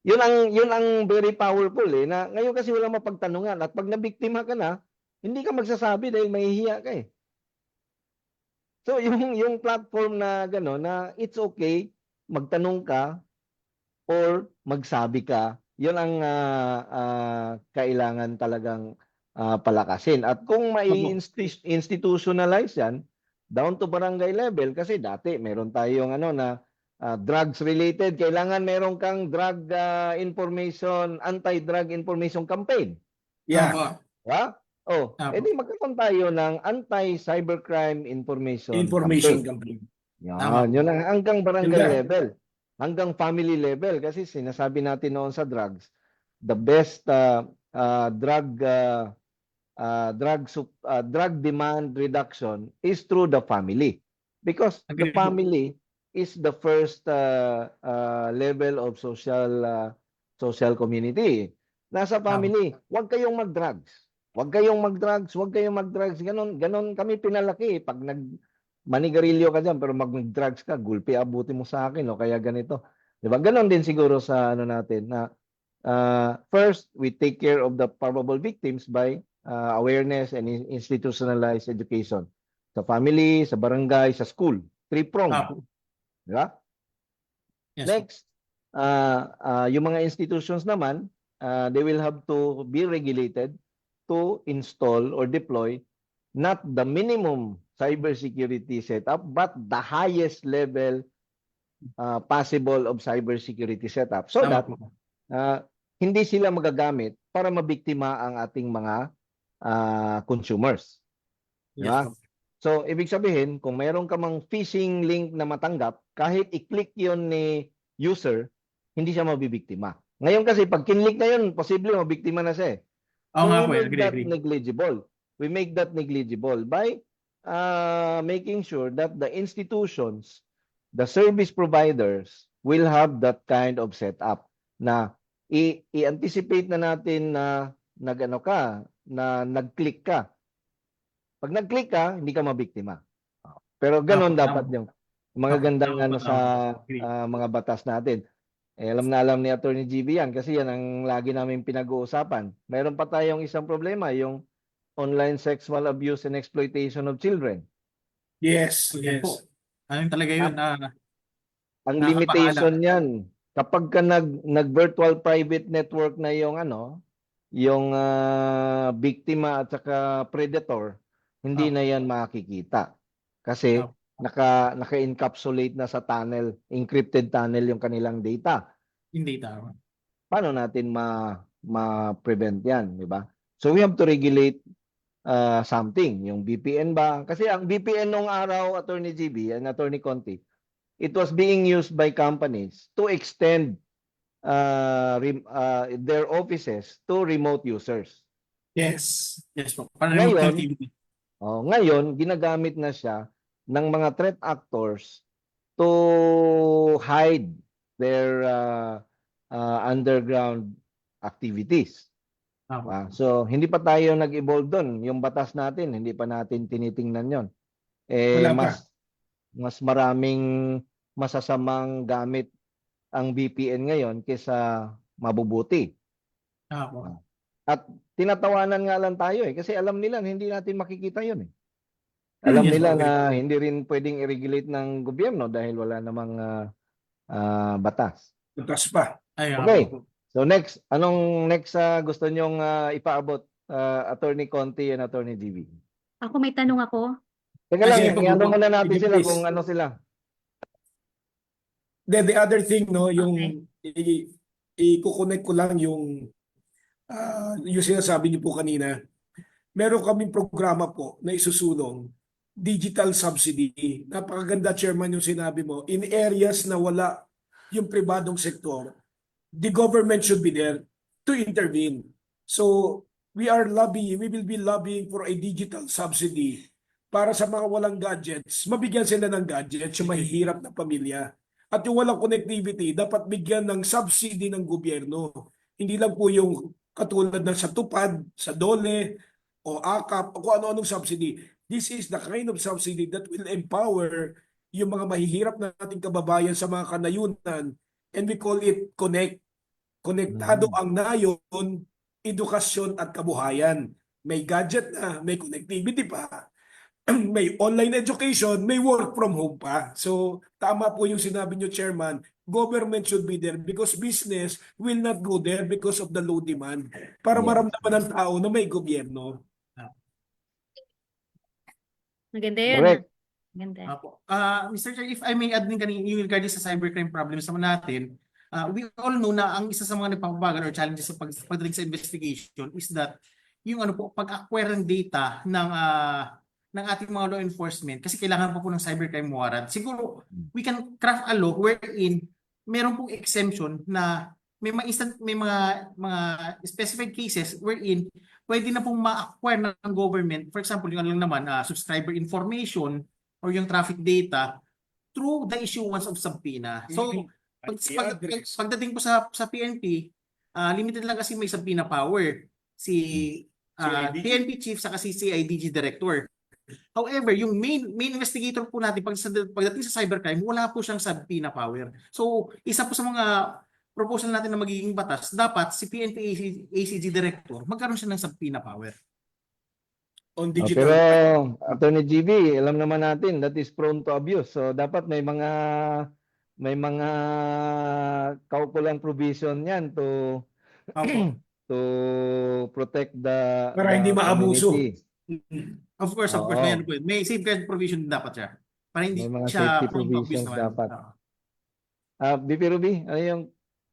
Yun ang very powerful eh, na ngayon kasi wala mapagtanungan at pag nabiktima ka na, hindi ka magsasabi dahil mahihiya ka eh. So yung platform na gano'n na it's okay magtanong ka or magsabi ka, yun ang kailangan talagang palakasin. At kung may institutionalize yan, down to barangay level, kasi dati meron tayong ano na drugs related, kailangan meron kang drug information, anti-drug information campaign. Yeah. Apo. Ha? Apo. Edi magkakaroon tayo ng anti-cybercrime information Information campaign. campaign. Tama. Yun ang hanggang barangay Ganda. level, hanggang family level kasi sinasabi natin noon sa drugs, the best drug demand reduction is through the family because the Agree po. family is the first level of social community. Nasa family, huwag kayong mag-drugs. Huwag kayong mag-drugs, huwag kayong mag-drugs. Ganon kami pinalaki. Pag manigarilyo ka dyan, pero mag-drugs ka, gulpi abuti mo sa akin, o kaya ganito. Diba? Ganon din siguro sa ano natin na first, we take care of the probable victims by awareness and institutionalized education. Sa family, sa barangay, sa school. Three-pronged. Apo. Diba? Yes po. Next, yung mga institutions naman, they will have to be regulated to install or deploy not the minimum cybersecurity setup, but the highest level possible of cybersecurity setup so Tama that po. hindi sila magagamit para mabiktima ang ating mga consumers. Yes Diba? po. So, ibig sabihin, kung mayroon ka mang phishing link na matanggap, kahit i-click yon ni user, hindi siya mabibiktima. Ngayon kasi, pag kinlik na yun, posible mabiktima na siya eh. Oo So, nga we po. make Agree, that agree. negligible. We make that negligible by making sure that the institutions, the service providers will have that kind of setup na i-anticipate na natin na nag-click ka. Pag nag-click ka, hindi ka mabiktima. Pero ganon dapat yung mga gandang sa mga batas natin. Alam ni Attorney GB yan kasi yan ang lagi namin pinag-uusapan. Mayroon pa tayong isang problema, yung online sexual abuse and exploitation of children. Yes, Yes. yes. Ano talaga yun? Ang Nakakabahala. limitation yan, kapag ka nag-virtual private network na yung yung biktima at saka predator, hindi na yan makikita. Kasi naka-encapsulate na sa tunnel, encrypted tunnel yung kanilang data. Hindi tama. Paano natin ma-prevent yan, di ba? So we have to regulate something, yung VPN ba? Kasi ang VPN nung araw, Attorney GB and Attorney Conti, it was being used by companies to extend their offices to remote users. Yes. Yes po. Para Ngayon, remote connectivity. Ngayon, ginagamit na siya ng mga threat actors to hide their underground activities. So, hindi pa tayo nag-evolve doon. Yung batas natin, hindi pa natin tinitingnan yon. Wala pa. Mas maraming masasamang gamit ang VPN ngayon kaysa mabubuti. At tinatawanan nga lang tayo kasi alam nila hindi natin makikita yun eh. Alam Yes, nila okay. na hindi rin pwedeng i-regulate ng gobyerno dahil wala namang batas. Butas pa. Okay. So next, anong next gusto nyong ipaabot, Attorney Conti and Attorney GB? Ako may tanong ako. Teka lang, Sige, i-ano muna natin sige, sila please. kung ano sila. Then the other thing, no, Okay. yung i-connect ko lang yung sinasabi niyo po kanina. Meron kaming programa po na isusulong, digital subsidy. Napakaganda, Chairman, yung sinabi mo. In areas na wala yung pribadong sektor, the government should be there to intervene. So we will be lobbying for a digital subsidy para sa mga walang gadgets, mabigyan sila ng gadgets yung mahihirap na pamilya. At yung walang connectivity, dapat bigyan ng subsidy ng gobyerno. Hindi lang po yung katulad ng sa TUPAD, sa DOLE, o AKAP, o kung ano-anong subsidy. This is the kind of subsidy that will empower yung mga mahihirap nating kababayan sa mga kanayunan, and we call it Connect. Konektado ang nayon, edukasyon at kabuhayan. May gadget na, may connectivity pa, may online education, may work from home pa. So tama po yung sinabi niyo, Chairman, government should be there because business will not go there because of the low demand. Para Yes. maramdaman ng tao na may gobyerno. Maganda yun. Correct. Maganda. Apo. Mr. Chair, if I may add din kanina yung regarding sa cybercrime problems naman natin, we all know na ang isa sa mga nagpapabagal or challenges sa pagdating sa investigation is that yung ano po, pag-acquire ng data ng ating mga law enforcement kasi kailangan pa po ng cybercrime warrant. Siguro we can craft a law wherein meron pong exemption na may mga specified cases wherein pwede na pong ma-acquire ng government. For example, yung ano lang naman, subscriber information or yung traffic data through the issuance of subpoena. So, pagdating po sa PNP, limited lang kasi may subpoena power si CIDG. PNP chief sa kasi CIDG director. However, yung main investigator po natin pagdating sa cybercrime, wala po siyang subpoena power. So, isa po sa mga proposal natin na magiging batas, dapat si PNP ACG director magkaroon siya ng subpoena power. On Pero digital. Attorney GB, alam naman natin that is prone to abuse. So dapat may mga kaukulang provision yan to Opo. to protect the Para hindi maabuso. community. Of course, Oo. may safeguard provision dapat siya. Para hindi May mga siya safety prone to abuse provisions naman. dapat. BP Ruby,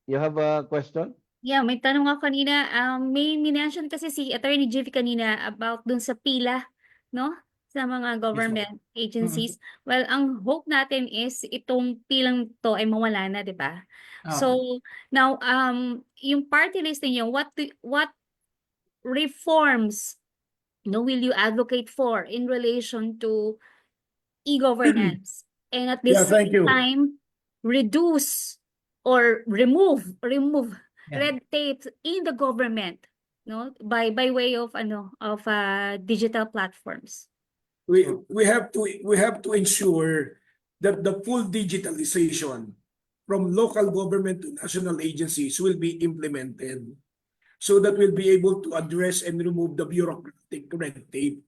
you have a question? Yeah, may tanong ako kanina. May minention kasi si Attorney JV kanina about dun sa pila, no? Sa mga government agencies. Well, ang hope natin is itong pilang to ay mawala na, di ba? So, now, yung party list niyo, what reforms will you advocate for in relation to e-governance? And at the Yeah, thank same you. time, reduce or remove Yeah. red tape in the government, no, by way of digital platforms. We have to ensure that the full digitalization from local government to national agencies will be implemented so that we'll be able to address and remove the bureaucratic red tape.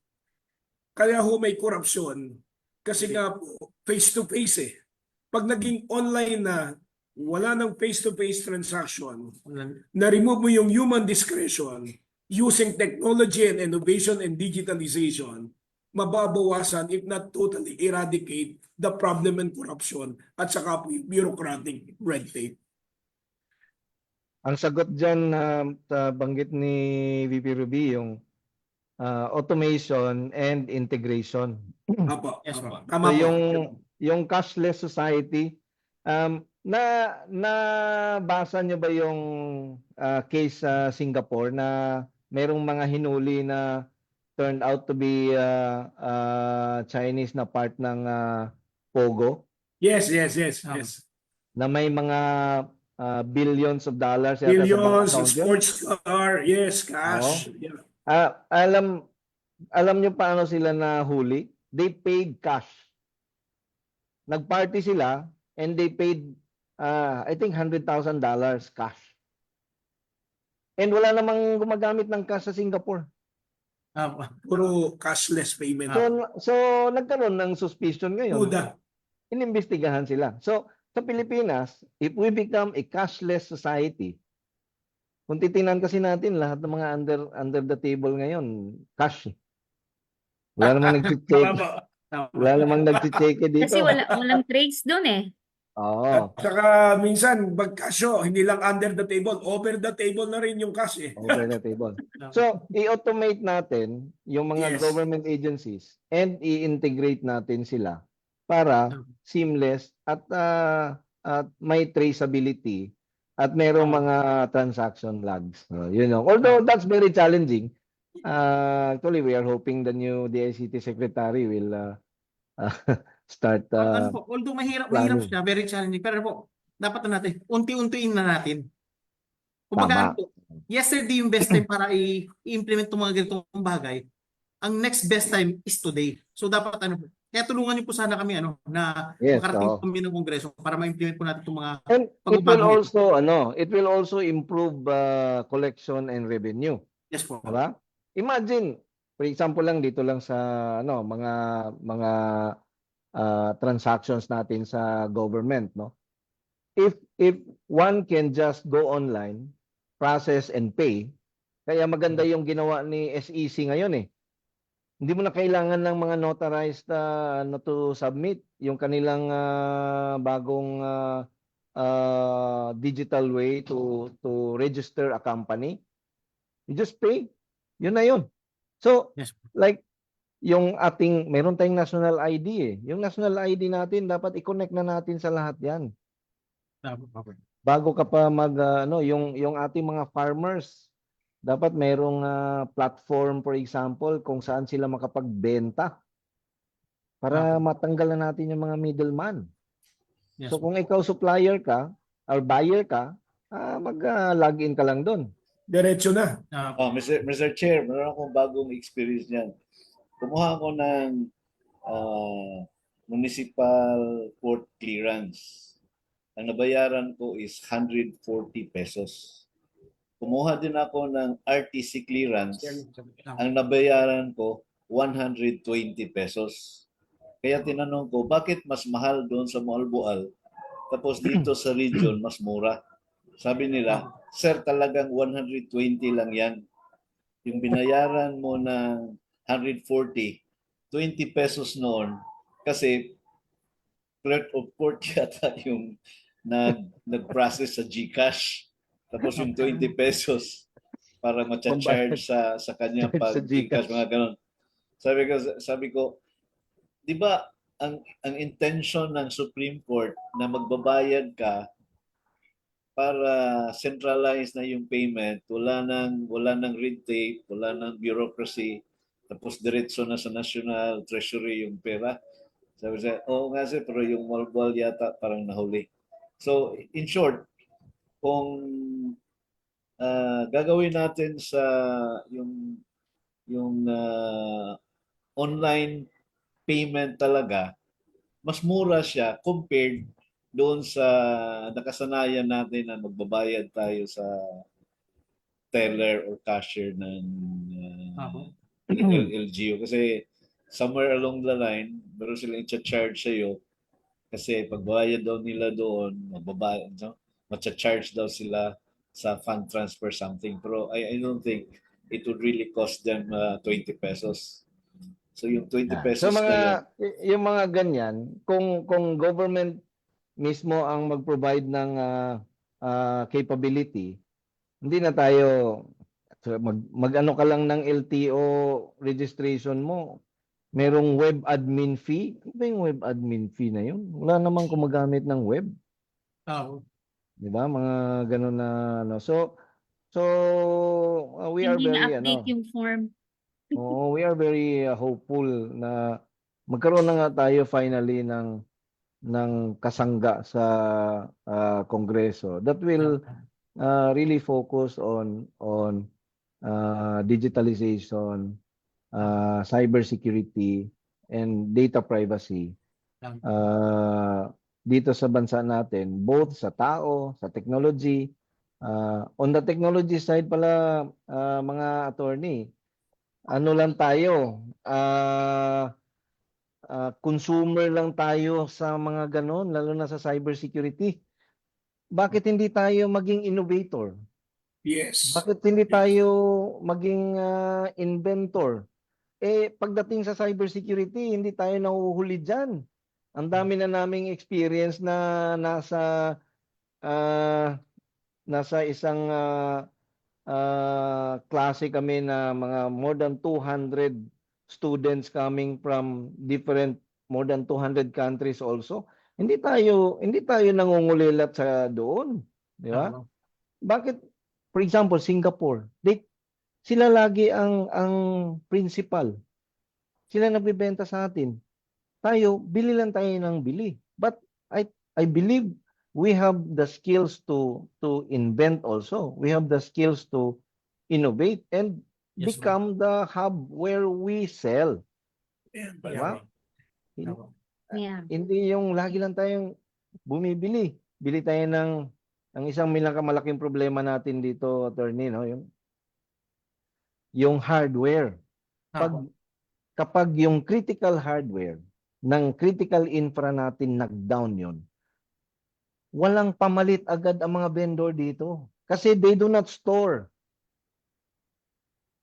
Kaya ho may korupsyon kasi nga po face-to-face eh. Pag naging online na, wala ng face-to-face transaction, na-remove mo yung human discretion, using technology and innovation and digitalization, mababawasan if not totally eradicate the problem and corruption at saka po yung bureaucratic red tape. Ang sagot dyan sa banggit ni VP Ruby, yung automation and integration. Apo, Yes, apo. ma'am. Tama So po. yung cashless society, nabasa nyo ba yung case sa Singapore na merong mga hinuli na turned out to be Chinese na part ng Pogo, Yes. na may mga billions of dollars yata sa bank Billions, account yun? sports car, yes, cash. Yeah. Alam nyo paano sila nahuli? They paid cash. Nagparty sila and they paid I think $100,000 cash. And wala namang gumagamit ng cash sa Singapore. Puro cashless payment. So nagkaroon ng suspicion ngayon. Kuda. Inimbestigahan sila. So sa Pilipinas, if we become a cashless society, kung titingnan kasi natin lahat ng mga under the table ngayon, cash. Wala namang nagche-check. Wala namang nagche-check dito. Kasi walang trace doon eh. Oo. At saka minsan magkasyo, hindi lang under the table, over the table na rin yung cash eh. Over the table. So, i-automate natin yung mga Yes. government agencies and i-integrate natin sila para seamless at may traceability at merong mga transaction logs. Although that's very challenging. Actually, we are hoping the new DICT secretary will start Ano po, although mahirap planning. siya, very challenging, pero po, dapat na natin, unti-untiin na natin. Kumbaga, ano Tama. po, yesterday yung best time para i-implement itong mga ganitong bagay. Ang next best time is today. So dapat ano po, kaya tulungan niyo po sana kami na Yes, makarating oo. kami ng Kongreso para ma-implement po natin itong mga And pagbabago ito. it will also improve collection and revenue. Yes po. Diba? Imagine, for example lang dito lang sa mga transactions natin sa government, no? If one can just go online, process and pay, kaya maganda yung ginawa ni SEC ngayon eh. Hindi mo na kailangan ng mga notarized to submit yung kanilang bagong digital way to register a company. You just pay. Yun na yun. So, Yes. like yung meron tayong national ID eh. Yung national ID natin dapat i-connect na natin sa lahat 'yan. Bago ka pa yung ating mga farmers dapat merong platform, for example, kung saan sila makapagbenta para matanggal na natin yung mga middleman. Yes. So kung ikaw supplier ka or buyer ka, mag-login ka lang doon. Diretso na. Mr. Chair, meron akong bagong experience niyan. Kumuha ako ng municipal court clearance. Ang nabayaran ko is 140 pesos. Kumuha din ako ng RTC clearance. Ang nabayaran ko 120 pesos. Kaya tinanong ko, bakit mas mahal doon sa Moalboal? Tapos dito sa region, mas mura. Sabi nila, sir, talagang 120 lang yan. Yung binayaran mo ng 140, 20 pesos noon kasi clerk of court yata yung nag-process sa GCash. Tapos yung 20 pesos para ma-charge sa kanya pag Sa GCash. GCash, mga ganun. Sabi ko, di ba ang intention ng Supreme Court na magbabayad ka para centralize na yung payment, wala nang red tape, wala nang bureaucracy, tapos diretso na sa National Treasury yung pera. Sabi siya, oo nga sir, pero yung Moalboal yata parang nahuli. So, in short, kung gagawin natin sa yung online payment talaga, mas mura siya compared doon sa nakasanayan natin na magbabayad tayo sa teller or cashier ng LGU. Kasi somewhere along the line, meron silang i-charge sa'yo kasi pagbayad daw nila doon, ma-charge daw sila sa fund transfer something. Pero I don't think it would really cost them 20 pesos. So yung 20 pesos So na yun, yung mga ganyan, kung government mismo ang mag-provide ng capability, hindi na tayo mag-ano ka lang ng LTO registration mo. Merong web admin fee. Ano ba yung web admin fee na yun? Wala namang gumagamit ng web. Di ba? Mga ganun na So we are Hindi very na-update yung form. we are very hopeful na magkaroon na nga tayo finally ng kasangga sa Kongreso that will really focus on digitalization, cybersecurity, and data privacy dito sa bansa natin, both sa tao, sa technology. On the technology side pala, mga attorney, ano lang tayo, consumer lang tayo sa mga ganon, lalo na sa cybersecurity. Bakit hindi tayo maging innovator? Yes. Bakit hindi tayo maging inventor? Pagdating sa cybersecurity, hindi tayo nahuhuli dyan. Ang dami na naming experience na ah, nasa isang klase kami na mga more than 200 students coming from more than 200 countries also. Hindi tayo nangungulilat sa doon, di ba? Tama. Bakit, for example, Singapore, sila lagi ang principal. Sila nagbebenta sa atin. Tayo, bili lang tayo ng bili. But I believe we have the skills to invent also. We have the skills to innovate and Yes, become the hub where we sell. Yeah, Diba? Tama. Yeah. Hindi yung lagi lang tayong bumibili. Bili tayo ang isang malaking problema natin dito, attorney, no? Yung hardware. Tama. Kapag yung critical hardware ng critical infra natin nag-down yun, walang pamalit agad ang mga vendor dito. Kasi they do not store.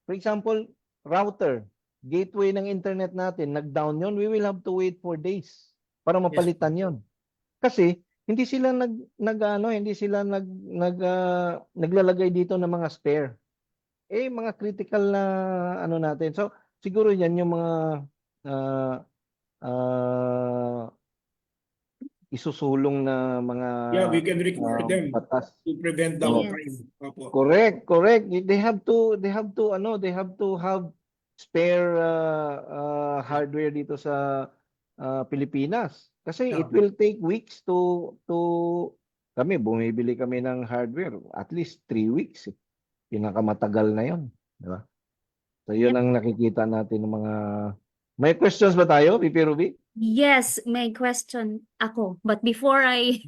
For example, router, gateway ng internet natin, nag-down yun, we will have to wait 4 days para mapalitan yun. Kasi hindi sila naglalagay dito ng mga spare. Mga critical na ano natin. So, siguro yan yung mga isusulong na mga Yeah, we can require them batas. to prevent Oo. downtime. Opo. Correct. They have to have spare hardware dito sa Pilipinas. Kasi it Yeah. will take weeks to kami bumibili kami ng hardware at least 3 weeks. Pinakamatagal na 'yon, di ba? So 'yun ang nakikita natin ng mga. May questions ba tayo, VP Ruby? Yes, may question ako. But before I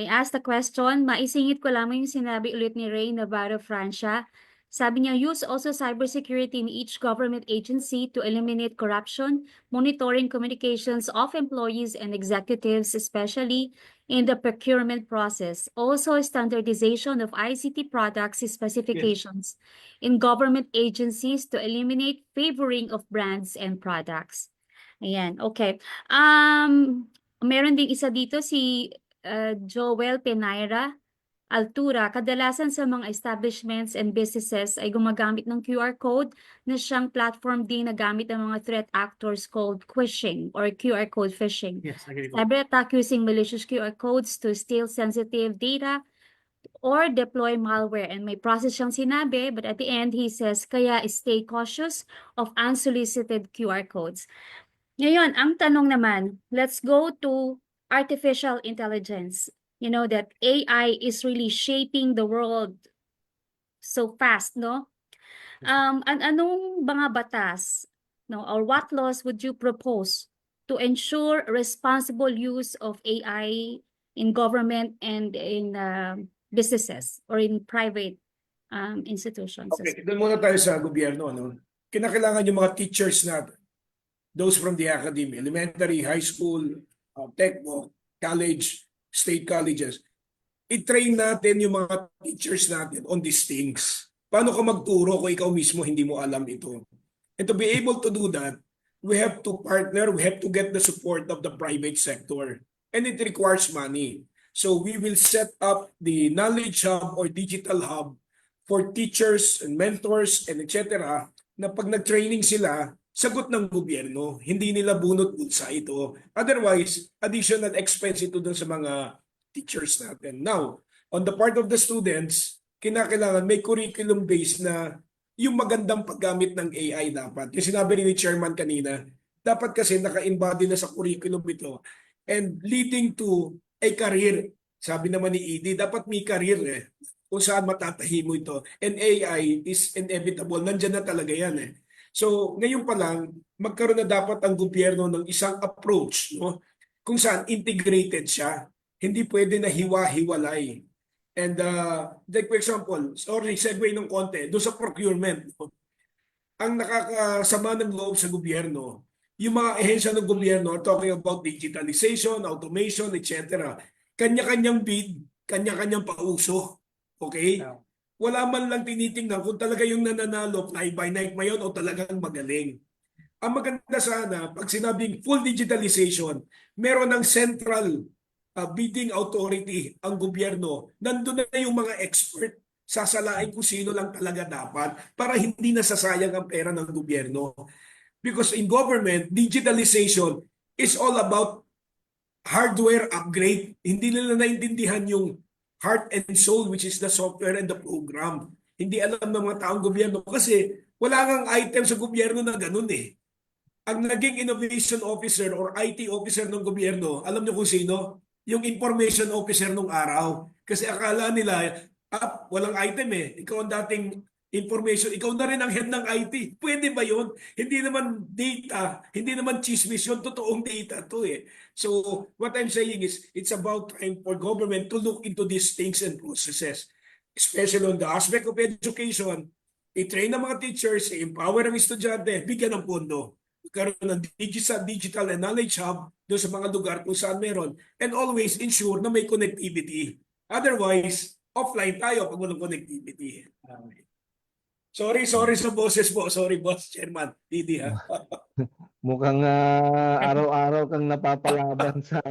ask the question, maisingit ko lamang yung sinabi ulit ni Ray Navarro Francia. Sabi niya, use also cybersecurity in each government agency to eliminate corruption, monitoring communications of employees and executives, especially in the procurement process. Also, standardization of ICT products specifications in government agencies to eliminate favoring of brands and products. Ayan, okay. Meron ding isa dito si Joel Penaira Altura. Kadalasan sa mga establishments and businesses ay gumagamit ng QR code na siyang platform din na gamit ng mga threat actors called phishing or QR code phishing. Yes, agree ko. Cyber attack using malicious QR codes to steal sensitive data or deploy malware. And may process siyang sinabi, but at the end, he says, kaya stay cautious of unsolicited QR codes. Ngayon, ang tanong naman, let's go to artificial intelligence. You know that AI is really shaping the world so fast, no? Anong mga batas, no, or what laws would you propose to ensure responsible use of AI in government and in businesses or in private institutions? Okay, doon muna tayo sa gobyerno. No? Kinakailangan yung mga teachers natin, those from the academy, elementary, high school, tech, college, state colleges, i-train natin yung mga teachers natin on these things. Paano ka magturo kung ikaw mismo hindi mo alam ito? And to be able to do that, we have to partner, we have to get the support of the private sector. And it requires money. So we will set up the knowledge hub or digital hub for teachers and mentors and etc. na pag nag-training sila, sagot ng gobyerno, hindi nila bunot bulsa ito. Otherwise, additional expense ito dun sa mga teachers natin. Now, on the part of the students, kinakailangan may curriculum base na yung magandang paggamit ng AI dapat. Yung sinabi ni Chairman kanina, dapat kasi naka-embody na sa curriculum ito and leading to a career. Sabi naman ni Edie, dapat may career kung saan matatahi mo ito. And AI is inevitable. Nandyan na talaga yan So, ngayon pa lang, magkaroon na dapat ang gobyerno ng isang approach, no? Kung saan integrated siya. Hindi pwede na hiwa-hiwalay. And like for example, sorry, segue ng konti, doon sa procurement. No? Ang nakakasama ng loob sa gobyerno, yung mga ehensya ng gobyerno, talking about digitalization, automation, etc. Kanya-kanyang bid, kanya-kanyang pauso. Okay? Yeah. Wala man lang tinitingnan kung talaga yung nananalo fly by night ba yun o talagang magaling. ang maganda sana, pag sinabing full digitalization, meron ng central bidding authority ang gobyerno. Nandun na yung mga expert, sasalain kung sino lang talaga dapat para hindi nasasayang ang pera ng gobyerno. Because in government, digitalization is all about hardware upgrade. Hindi nila naintindihan yung heart and soul, which is the software and the program. Hindi alam ng mga taong gobyerno kasi wala ngang item sa gobyerno na ganun eh. Ang naging innovation officer or IT officer ng gobyerno, alam niyo kung sino? Yung information officer nung araw. Kasi akala nila, walang item eh. Ikaw ang dating information, ikaw na rin ang head ng IT. Pwede ba yun? Hindi naman data, hindi naman chismis yun, totoong data to eh. So what I'm saying is, it's about time for government to look into these things and processes. Especially on the aspect of education, i-train ng mga teachers, i-empower ang estudyante, bigyan ng pondo. Magkaroon ng digital and knowledge hub doon sa mga lugar kung saan meron. And always ensure na may connectivity. Otherwise, offline tayo pag walang connectivity. Sorry sa boses po. Sorry, boss, chairman. Didi ha. Mukhang araw-araw kang napapalaban sa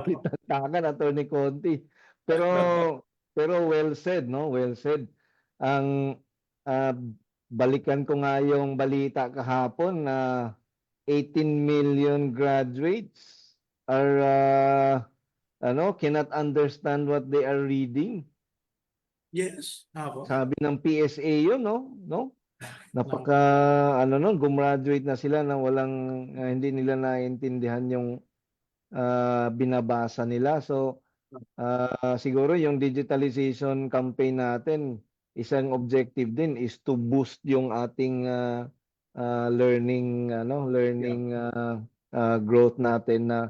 bitantakan, Attorney Conti. Pero well said, no? Well said. Ang balikan ko nga yung balita kahapon na 18 million graduates are cannot understand what they are reading. Yes. Ako. Sabi ng PSA yun, no? Napaka gumraduate na sila na walang hindi nila naiintindihan yung binabasa nila. So siguro yung digitalization campaign natin, isang objective din is to boost yung ating learning growth natin na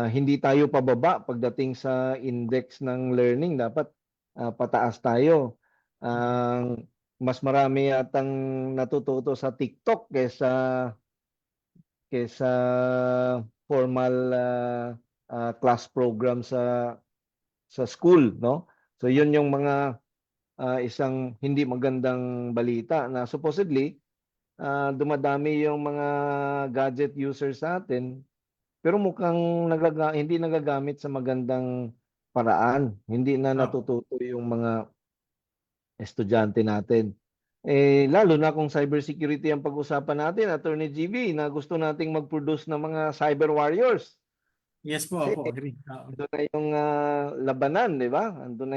hindi tayo pababa pagdating sa index ng learning, dapat pataas tayo. Mas marami yatang natututo sa TikTok kaysa formal class program sa school, no? So yun yung mga isang hindi magandang balita na supposedly dumadami yung mga gadget users natin, pero mukhang hindi nagagamit sa magandang paraan. Hindi na natututo yung mga estudyante natin. Lalo na kung cybersecurity ang pag-usapan natin, Attorney GB, na gusto nating mag-produce ng mga cyber warriors. Yes po, ako agree. Doon na yung labanan, di ba? Doon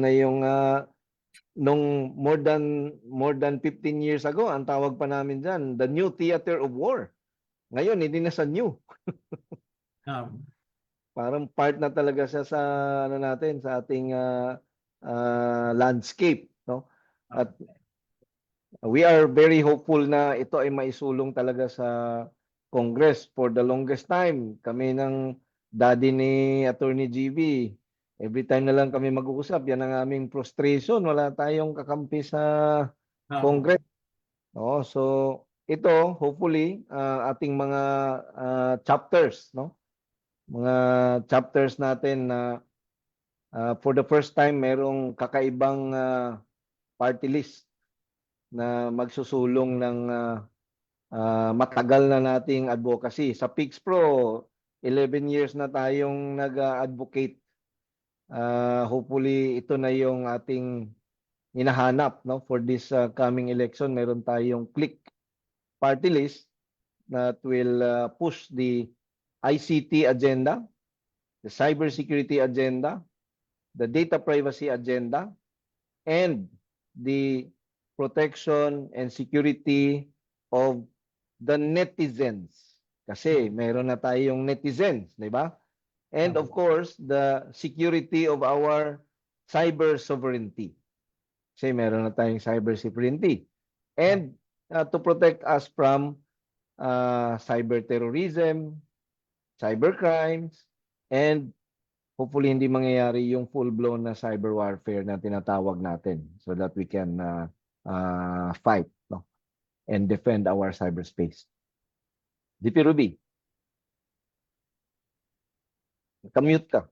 na yung nung more than 15 years ago, ang tawag pa namin dyan, the new theater of war. Ngayon, hindi na sa new. Parang part na talaga siya sa natin, sa ating landscape, no? At we are very hopeful na ito ay maisulong talaga sa Congress. For the longest time, kami ng daddy ni Attorney GB, every time na lang kami mag-uusap, yan ang aming frustration. Wala tayong kakampi sa Congress. No? So ito, hopefully, ating mga chapters, no? Mga chapters natin na for the first time merong kakaibang party list na magsusulong ng matagal na nating advocacy. Sa PIGS Pro, 11 years na tayong nag-advocate. Hopefully, ito na yung ating hinahanap, no? For this coming election, meron tayong click party list that will push the ICT agenda, the cybersecurity agenda, the data privacy agenda, and the protection and security of the netizens. Kasi meron na tayong netizens, di ba? And of course, the security of our cyber sovereignty. Kasi meron na tayong cyber sovereignty. And to protect us from cyber terrorism, cyber crimes, and hopefully hindi mangyayari yung full-blown na cyber warfare na tinatawag natin so that we can fight, no? And defend our cyberspace. DP Ruby, commute ka.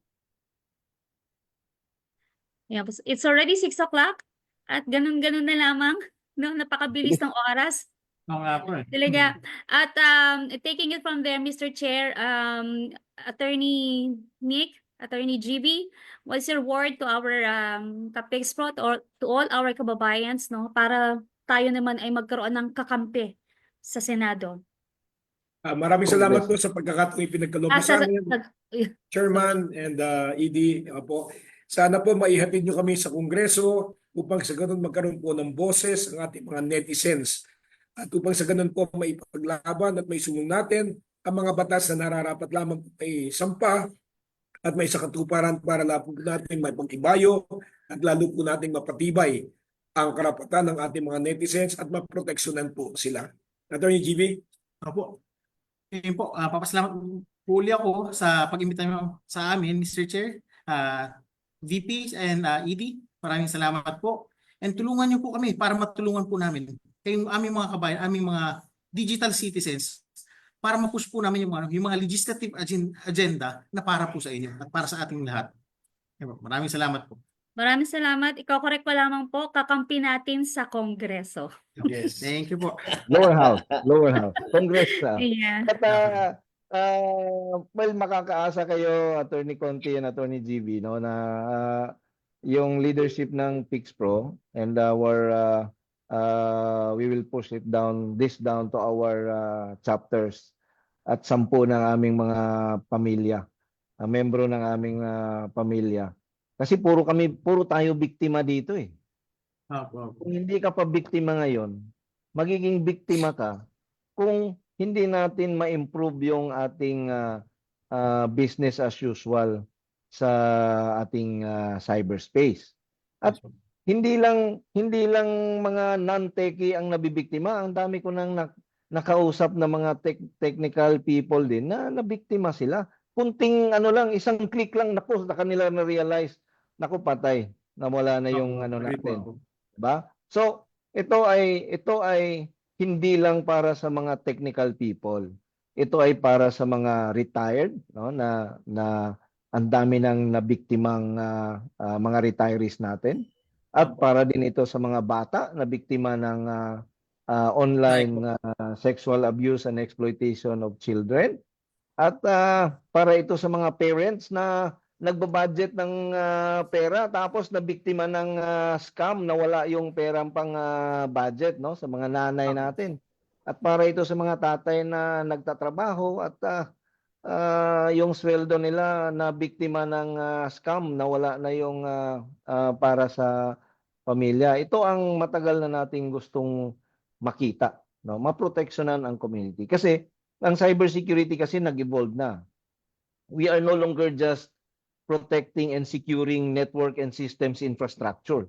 Yeah, it's already 6 o'clock at ganun-ganun na lamang. No, napakabilis ng oras. Oo nga po eh. Talaga. At taking it from there, Mr. Chair, Attorney Nick, Attorney GB, what's your word to our Kapexpro or to all our kababayans, no, para tayo naman ay magkaroon ng kakampi sa Senado? Maraming salamat po Congress. sa pagkakataong ipinagkaloob Ah, niyo sa amin, nag- Chairman and ED. Po. Sana po maihatid niyo kami sa Kongreso upang sa ganun magkaroon po ng boses ang ating mga netizens. At upang sa ganun po maipaglaban at maisulong natin ang mga batas na nararapat lamang po ay sampa at may sakatuparan para lang po natin may pag-ibayo at lalo po natin mapatibay ang karapatan ng ating mga netizens at maproteksyonan po sila. Attorney GB? Opo. Yun po, papasalamat po uli ako sa pag-imbita niyo sa amin, Mr. Chair, VP and ED. Maraming salamat po. And tulungan niyo po kami para matulungan po namin kayong aming mga kabayan, aming mga digital citizens para ma-push po namin yung mga legislative agenda na para po sa inyo at para sa ating lahat. Maraming salamat po. Maraming salamat. Iko-correct ko lamang po, kakampi natin sa Kongreso. Yes, thank you po. Lower house. Lower house. Congress. Ayan. At well, makakaasa kayo, Attorney Conti and Attorney GB, no, na yung leadership ng PixPro and we will push this down to our chapters at 10 ng aming mga pamilya, membro ng aming pamilya. Kasi puro tayo biktima dito eh. Opo. Kung hindi ka pa biktima ngayon, magiging biktima ka kung hindi natin ma-improve yung ating business as usual sa ating cyberspace. At hindi lang mga non-techie ang nabibiktima, ang dami ko nang nakausap na mga technical people din na nabiktima sila. Kunting isang click lang na kanila na realize, naku patay, nawala na yung natin. Diba? So, ito ay hindi lang para sa mga technical people. Ito ay para sa mga retired, no, na ang dami ng nabiktimang mga retirees natin. At para din ito sa mga bata na biktima ng online sexual abuse and exploitation of children. At para ito sa mga parents na nagbabudget ng pera tapos nabiktima ng scam na wala yung perang pang budget, no, sa mga nanay natin. At para ito sa mga tatay na nagtatrabaho at yung sweldo nila na biktima ng scam na wala na yung para sa pamilya. Ito ang matagal na nating gustong makita, no, maproteksyonan ang community. Kasi ang cybersecurity kasi nag-evolve na. We are no longer just protecting and securing network and systems infrastructure.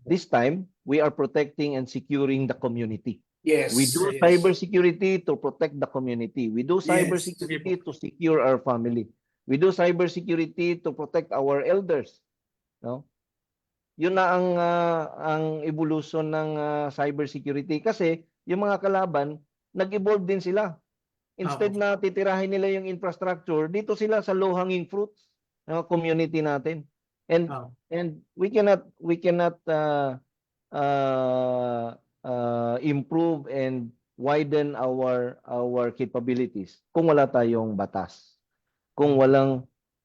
This time, we are protecting and securing the community. Yes. We do cybersecurity to protect the community. We do cybersecurity to secure our family. We do cybersecurity to protect our elders. No? Yun na ang evolution ng cybersecurity kasi yung mga kalaban nag-evolve din sila. Instead na titirahin nila yung infrastructure, dito sila sa low-hanging fruits ng community natin. And we cannot improve and widen our capabilities kung wala tayong batas.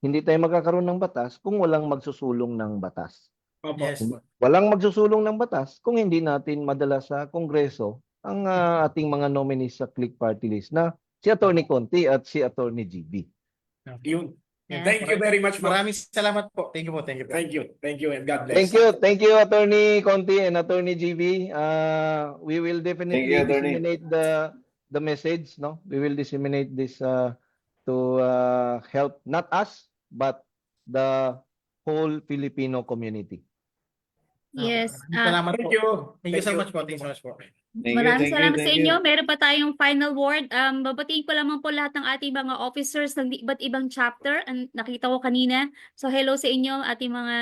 Hindi tayo magkakaroon ng batas kung walang magsusulong ng batas. Yes. Walang magsusulong ng batas kung hindi natin madala sa Kongreso ang ating mga nominees sa Click Party List na si Attorney Conti at si Attorney GB. Yun. Thank you very much. Maraming salamat po. Thank you po. Thank you and God bless. Thank you Attorney Conti and Attorney GB. We will definitely disseminate the message, no? We will disseminate this to help not us but the whole Filipino community. Yes. Salamat po. Thank you. Thank you so much po. Thank you so much po. Maraming salamat sa inyo. Meron pa tayong final word. Babatiin ko lamang po lahat ng ating mga officers ng iba't ibang chapter. Nakita ko kanina. So hello sa inyo, ating mga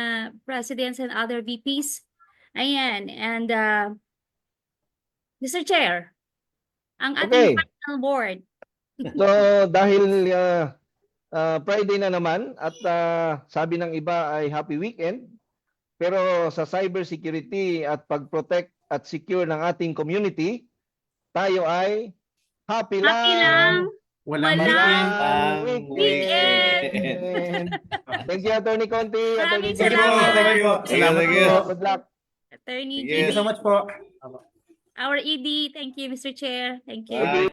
presidents and other VPs. Ayan. And Mr. Chair, ang ating final word. So dahil Friday na naman at sabi ng iba ay happy weekend, pero sa cybersecurity at pag-protect at secure ng ating community, tayo ay happy Happy lang. Walang Walang weekend. weekend. Thank you, Attorney Conti. Attorney Maraming Thank you po. salamat. Thank you. Thank you, Salamat thank you. po. Good luck. Attorney Sige. Thank you so Jimmy, much po. our ED. Thank you, Mr. Chair. Thank you. Bye.